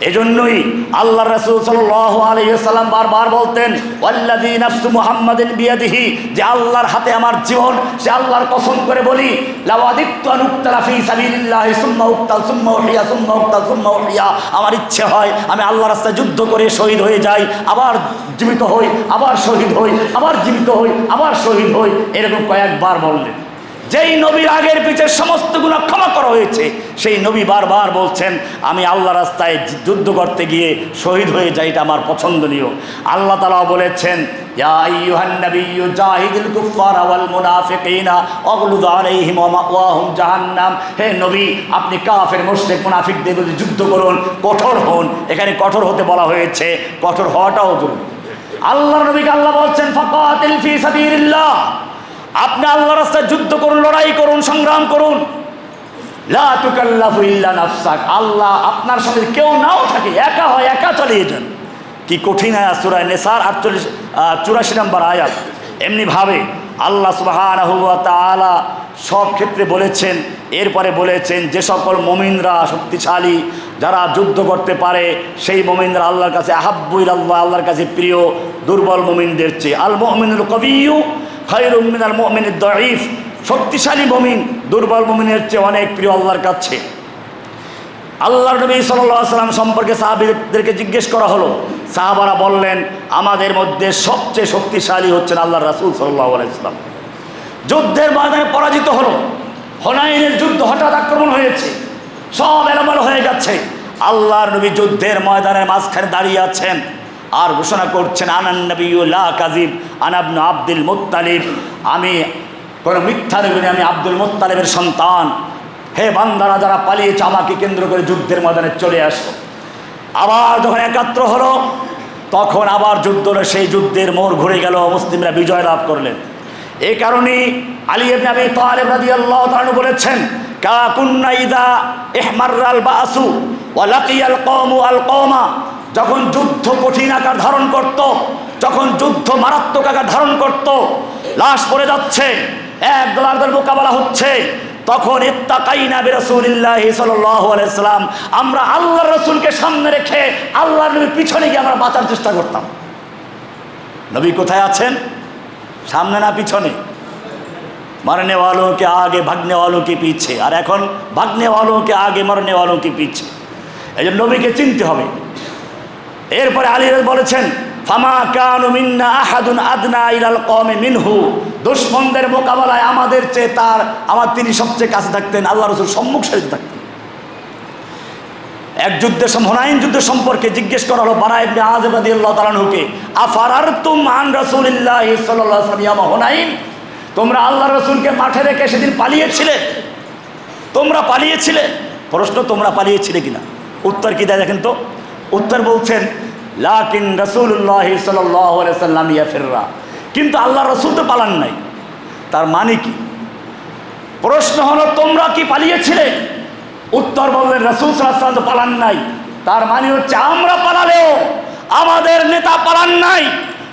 এজন্যই আল্লাহর রাসূল সাল্লাল্লাহু আলাইহি ওয়াসাল্লাম বারবার বলতেন, ওয়াল্লাযী নাফসু মুহাম্মাদিন বিয়াদিহি, যে আল্লাহর হাতে আমার জীবন, সে আল্লাহর কসম করে বলি, লাওয়াদিতু আন উক্তালা ফি সাবিলিল্লাহি সুম্মা উক্তাল সুম্মা উহিয়া সুম্মা উক্তাল সুম্মা উহিয়া, আমার ইচ্ছে হয় আমি আল্লাহর রাস্তায় যুদ্ধ করে শহীদ হয়ে যাই, আবার জীবিত হই, আবার শহীদ হই, আবার জীবিত হই, আবার শহীদ হই, এরকম কয়েকবার বললেন। যেই নবীর আগের পিছের সমস্ত গুনাহ ক্ষমা করা হয়েছে, সেই নবী বারবার বলছেন আমি আল্লাহ রাস্তায় যুদ্ধ করতে গিয়ে শহীদ হয়ে যাই, এটা আমার পছন্দনীয়। আল্লাহ তাআলা বলেছেন ইয়া আইয়ুহান নাবিয়্যু জাহিদিল কুফফারা ওয়াল মুনাফিকিনা ওয়াগলুদ আলাইহিম ওয়া মাওয়াহুম জাহান্নাম। হে নবী, আপনি কাফের মুশরিক মুনাফিকদের বিরুদ্ধে যুদ্ধ করুন, কঠোর হন। এখানে কঠোর হতে বলা হয়েছে, কঠোর হওয়াটাও জরুরি। আল্লাহর নবীকে আল্লাহ বলছেন ফাকাতিল ফি সাবিলিল্লাহ, আপনি আল্লাহর রাস্তায় যুদ্ধ করুন, লড়াই করুন, সংগ্রাম করুন। লা তুকাল্লাফু ইল্লা নাফসাক, আল্লাহ আপনার সাথে কেউ নাও থাকে, একা হয় একা চালিয়ে যান। কি কঠিন আয়াত, সূরা নিসার 84 নম্বর আয়াত। এমনিভাবে আল্লাহ সুবহানাহু ওয়া তাআলা সব ক্ষেত্রে বলেছেন। এরপরে বলেছেন যে সকল মুমিনরা শক্তিশালী, যারা যুদ্ধ করতে পারে, সেই মুমিনরা আল্লাহর কাছে আহাব্বু ইলাল্লাহ, আল্লাহর কাছে প্রিয় দুর্বল মুমিনদের চেয়ে। আল মুমিনুল কবিয়্যু খায়রুম মিনাল মুমিনিদ দাঈফ, শক্তিশালী মুমিন দুর্বল মুমিনের চেয়ে অনেক প্রিয় আল্লাহর কাছে। আল্লাহর নবী সাল্লাল্লাহু আলাইহি ওয়াসাল্লাম সম্পর্কে সাহাবীদেরকে জিজ্ঞেস করা হলো। সাহাবারা বললেন আমাদের মধ্যে সবচেয়ে শক্তিশালী হচ্ছেন আল্লাহর রাসূল সাল্লাল্লাহু আলাইহি ওয়াসাল্লাম। যুদ্ধের ময়দানে পরাজিত হলো, হুনাইনের যুদ্ধ, হঠাৎ আক্রমণ হয়েছে, সব এলোমেলো হয়ে গেছে। আল্লাহর নবী যুদ্ধের ময়দানের মাঝখানে দাঁড়িয়ে আছেন আর ঘোষণা করছেন আনান নবিয়্যু লা কাযিব আনা ইবনু আব্দুল মুত্তালিব, আমি কোনো মিথ্যা নবী নই, আমি আব্দুল মুত্তালিবের সন্তান। হে বান্দারা, যারা পালিয়েছে আমাকে কেন্দ্র করে যুদ্ধের ময়দানে চলে আসো। আবার যখন একাত্র হলো, তখন আবার যুদ্ধ হলো, সেই যুদ্ধের মোড় ঘুরে গেল, মুসলিমরা বিজয় লাভ করলেন। এই কারণে আলী ইবনে আবি তালিব রাদিয়াল্লাহু তাআলা বলেছেন কা কুন্না ইযা ইহমাররাল বাসু ওয়া লাকিয়াল কওমু আল কওমা, যখন যুদ্ধ কঠিন আকার ধারণ করত, যখন যুদ্ধ মারাত্মক আকার ধারণ করত, লাশ পড়ে যাচ্ছে, এক দল মোকাবেলা হচ্ছে, তখন ইত্তাকাইনা বিরাসূলিল্লাহি সাল্লাল্লাহু আলাইহি সাল্লাম, আমরা আল্লাহর রাসূলকে সামনে রেখে আল্লাহর নবীর পিছনে গিয়ে আমরা বাঁচার চেষ্টা করতাম। নবী কোথায় আছেন? সামনে না পিছনে? मरने वालों के आगे भागने वालों के पीछे, और এখন भागने वालों के आगे मरने वालों के पीछे। এই জন্য নবীকে চিনতে হবে। এরপরে আলী বলেছেন ফামা কানু মিন্না আহাদুন আদনা ইলাল কওমি মিনহু, দুশমনদের মোকাবেলায় আমাদের চেয়ে তিনি সবচেয়ে কাছে থাকতেন, আল্লাহ রাসূল সম্মুখ সারিতে থাকতেন। এক যুদ্ধের হুনাইন যুদ্ধ সম্পর্কে জিজ্ঞেস করা হলো বারা ইবনে আযিব রাদিয়াল্লাহু তাআলা আনহুকে, আফারারতুম আন রাসূলিল্লাহি সাল্লাল্লাহু আলাইহি ওয়াসাল্লাম ইয়ামা হুনাইন, তোমরা আল্লাহ রাসূলকে মাঠে রেখে সেদিন পালিয়েছিলে? তোমরা পালিয়েছিলে? প্রশ্ন, তোমরা পালিয়েছিলে কিনা? উত্তর কি দেয় দেখেন তো। উত্তর বলছেন লাকিন রাসূলুল্লাহ সাল্লাল্লাহু আলাইহি ওয়াসাল্লাম ইয়াফিররা, কিন্তু আল্লাহ রাসূল তো পালান নাই। তার মানে কি? প্রশ্ন হলো তোমরা কি পালিয়েছিলে? উত্তর বললেন রাসূল সাল্লাল্লাহু আলাইহি ওয়াসাল্লাম তো পালান নাই। তার মানে হচ্ছে আমরা পালালেও আমাদের নেতা পালান নাই,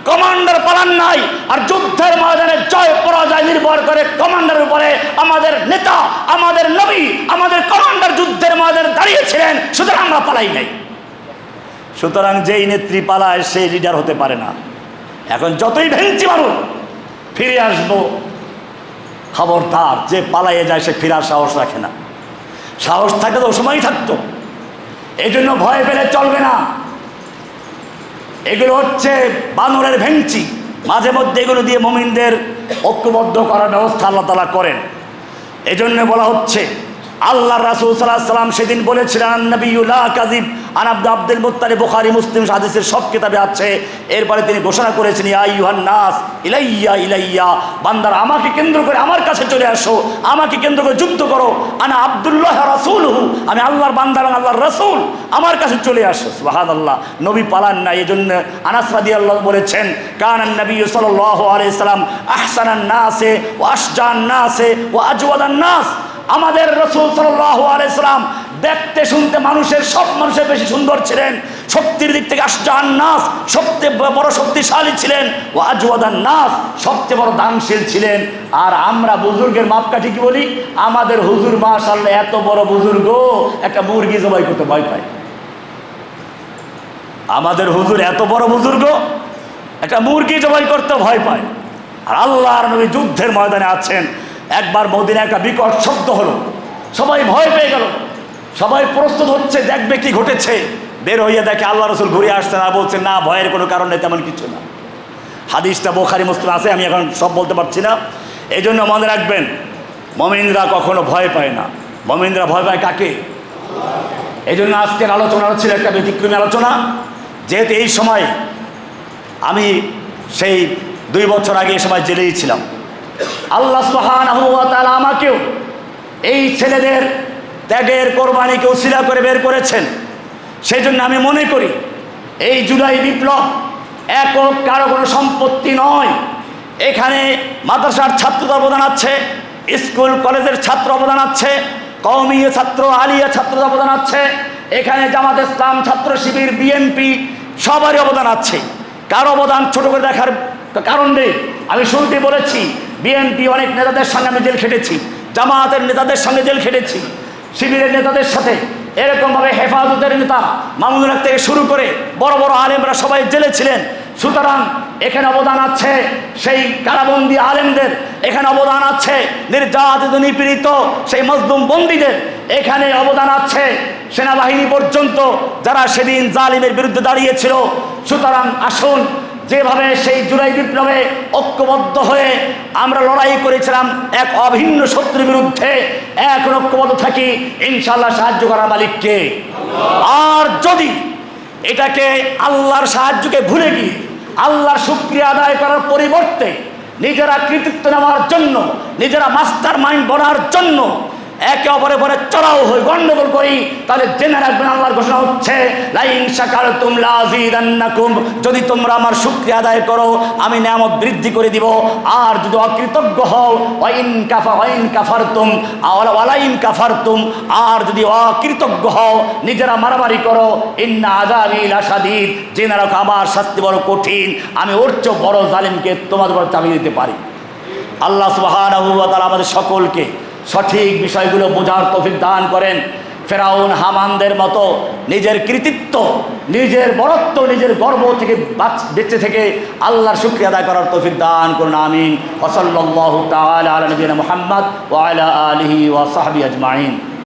কমান্ডার পালান নাই। আর যুদ্ধের ময়দানে জয় পরাজয় নির্ভর করে কমান্ডারের উপরে। আমাদের নেতা, আমাদের নবী, আমাদের কমান্ডার যুদ্ধের ময়দানে দাঁড়িয়েছিলেন, সুতরাং আমরা পালাই নাই। সুতরাং যেই নেত্রী পালায় সেই লিডার হতে পারে না। এখন যতই ভেঙচি মারুন, ফিরে আসবো, খবরদার, যে পালাইয়ে যায় সে ফিরার সাহস রাখে না। সাহস থাকলে তো ও সময়ই থাকতো। এই জন্য ভয় পেলে চলবে না। এগুলো হচ্ছে বানরের ভেঙচি। মাঝে মধ্যে এগুলো দিয়ে মুমিনদের ঐক্যবদ্ধ করার ব্যবস্থা আল্লাহ তাআলা করেন। এই জন্য বলা হচ্ছে আল্লাহ রাসূল সাল্লাল্লাহু আলাইহি ওয়াসাল্লাম সেদিন বলেছিলেন নবিয়্যু লা কাযিব আন আব্দুল মুত্তালিব, বুখারী মুসলিম হাদিসের সব কিতাবে আছে। এরপরে তিনি ঘোষণা করেছেন ইয়া আইয়ুহান নাস ইলাইয়া ইলাইয়া, বান্দারা আমাকে কেন্দ্র করে আমার কাছে চলে আসো, আমাকে কেন্দ্র করে যুদ্ধ করো। আনা আব্দুল্লাহ রাসূলুহু, আমি আল্লাহর বান্দা এবং আল্লাহর রাসূল, আমার কাছে চলে আসো। সুবহানাল্লাহ, নবী পালান না। এজন্য আনাস রাদিয়াল্লাহু বলেছেন কানান নবী সাল্লাল্লাহু আলাইহি সাল্লাম আহসানান নাসে ওয়া আশজান নাসে ওয়া আজওয়াদান নাস, আমাদের রাসূল সাল্লাল্লাহু আলাইহি সাল্লাম দেখতে শুনতে সব মানুষের বেশি সুন্দর ছিলেন। শক্তির দিক থেকে আশজান নাস, সবচেয়ে বড় শক্তিশালী ছিলেন। ও আজওয়াদান নাস, সবচেয়ে বড় দানশীল ছিলেন। আর আমরা বুজুর্গের মাপকাঠি কি বলি? আমাদের হুজুর মাশাআল্লাহ এত বড় বুজুর্গ, একটা মুরগি জবাই করতে ভয় পায়। আমাদের হুজুর এত বড় বুজুর্গ, একটা মুরগি জবাই করতে ভয় পায়। আর আল্লাহর নবী যুদ্ধের ময়দানে আছেন। একবার মদিনায় একটা বিকট শব্দ হলো, সবাই ভয় পেয়ে গেল, সবাই প্রস্তুত হচ্ছে, দেখবে কি ঘটেছে। বের হইয়া দেখে আল্লাহ রাসূল ঘুরে আসছেন আর বলছেন না, ভয়ের কোনো কারণ নেই, তেমন কিছু না। হাদিসটা বুখারী মুসলিম আছে, আমি এখন সব বলতে পারছি না। এই জন্য মনে রাখবেন মুমিনরা কখনো ভয় পায় না। মুমিনরা ভয় পায় কাকে? এই জন্য আজকের আলোচনা ছিল একটা ব্যতিক্রমী আলোচনা। যেহেতু এই সময় আমি সেই 2 বছর আগে এই সময় জেলেই ছিলাম, আল্লাহ সুবহানাহু ওয়া তাআলা আমাকেও এই ছেলেদের ত্যাগের কোরবানিকে উসিলা করে বের করেছেন। সেই জন্য আমি মনে করি এই জুলাই বিপ্লব একক কারো কোনো সম্পত্তি নয়। এখানে মাদ্রাসার ছাত্রদের অবদান আছে, স্কুল কলেজের ছাত্র অবদান আছে, কওমি ছাত্র আলিয়া ছাত্রদের অবদান আছে, এখানে জামাত ইসলাম ছাত্র শিবির বিএনপি সবারই অবদান আছে। কার অবদান ছোট করে দেখার কারণ নেই। আমি শুরুতে বলেছি বিএনপি অনেক নেতাদের সঙ্গে আমি জেল খেটেছি, জামাতের নেতাদের সঙ্গে জেল খেটেছি, শিবিরের নেতাদের সাথে এরকমভাবে হেফাজতের নেতা মামুনুল হক থেকে শুরু করে বড় বড় আলেমরা সবাই জেলে ছিলেন। সুতরাং এখানে অবদান আছে সেই কারাবন্দী আলেমদের, এখানে অবদান আছে নির্যাতিত নিপীড়িত সেই মজলুম বন্দীদের, এখানে অবদান আছে সেনাবাহিনী পর্যন্ত যারা সেদিন জালিমের বিরুদ্ধে দাঁড়িয়েছিল। সুতরাং আসুন, যেভাবে সেই জুলাই বিপ্লবে ঐক্যবদ্ধ হয়ে আমরা লড়াই করেছিলাম এক অভিন্ন শত্রুর বিরুদ্ধে, এখন ঐক্যবদ্ধ থাকি, ইনশাআল্লাহ সাহায্য করার মালিককে। আর যদি এটাকে আল্লাহর সাহায্যকে ভুলে গিয়ে আল্লাহর শুকরিয়া আদায় করার পরিবর্তে নিজেরা কৃতিত্ব নেওয়ার জন্য, নিজেরা মাস্টার মাইন্ড বনার জন্য একে অপরের পরে চড়াও হই, গন্ডগোল করি, তাহলে জেনে রাখবেন আল্লাহর ঘোষণা হচ্ছে লাইন শাকারতুম লাযিদান্নাকুম, যদি তোমরা আমার শুকরিয়া আদায় করো আমি নিয়ামত বৃদ্ধি করে দিব। আর যদি অকৃতজ্ঞ হও ওয়াইন কাফারতুম ওয়ালাইন কাফারতুম, আর যদি অকৃতজ্ঞ হও নিজেরা মারামারি করো, ইন্না আযাবি লাশাদীদ, জেনে রাখো আমার শাস্তি বড় কঠিন, আমি ওর চেয়ে বড় জালিমকে তোমাদের উপর চাপিয়ে দিতে পারি। আল্লাহ সুবহানাহু ওয়া তাআলা আমাদের সকলকে সঠিক বিষয়গুলো বোঝার তৌফিক দান করেন। ফেরাউন হামানদের মতো নিজের কৃতিত্ব, নিজের বড়ত্ব, নিজের গর্ব থেকে বেঁচে থেকে আল্লাহর শুকরিয়া আদায় করার তৌফিক দান করুন। আমিন। ওয়া সাল্লাল্লাহু তাআলা আলা নবিয়িনা মুহাম্মদ ওয়া আলা আলিহি ওয়া সাহবিহি আজমাইন।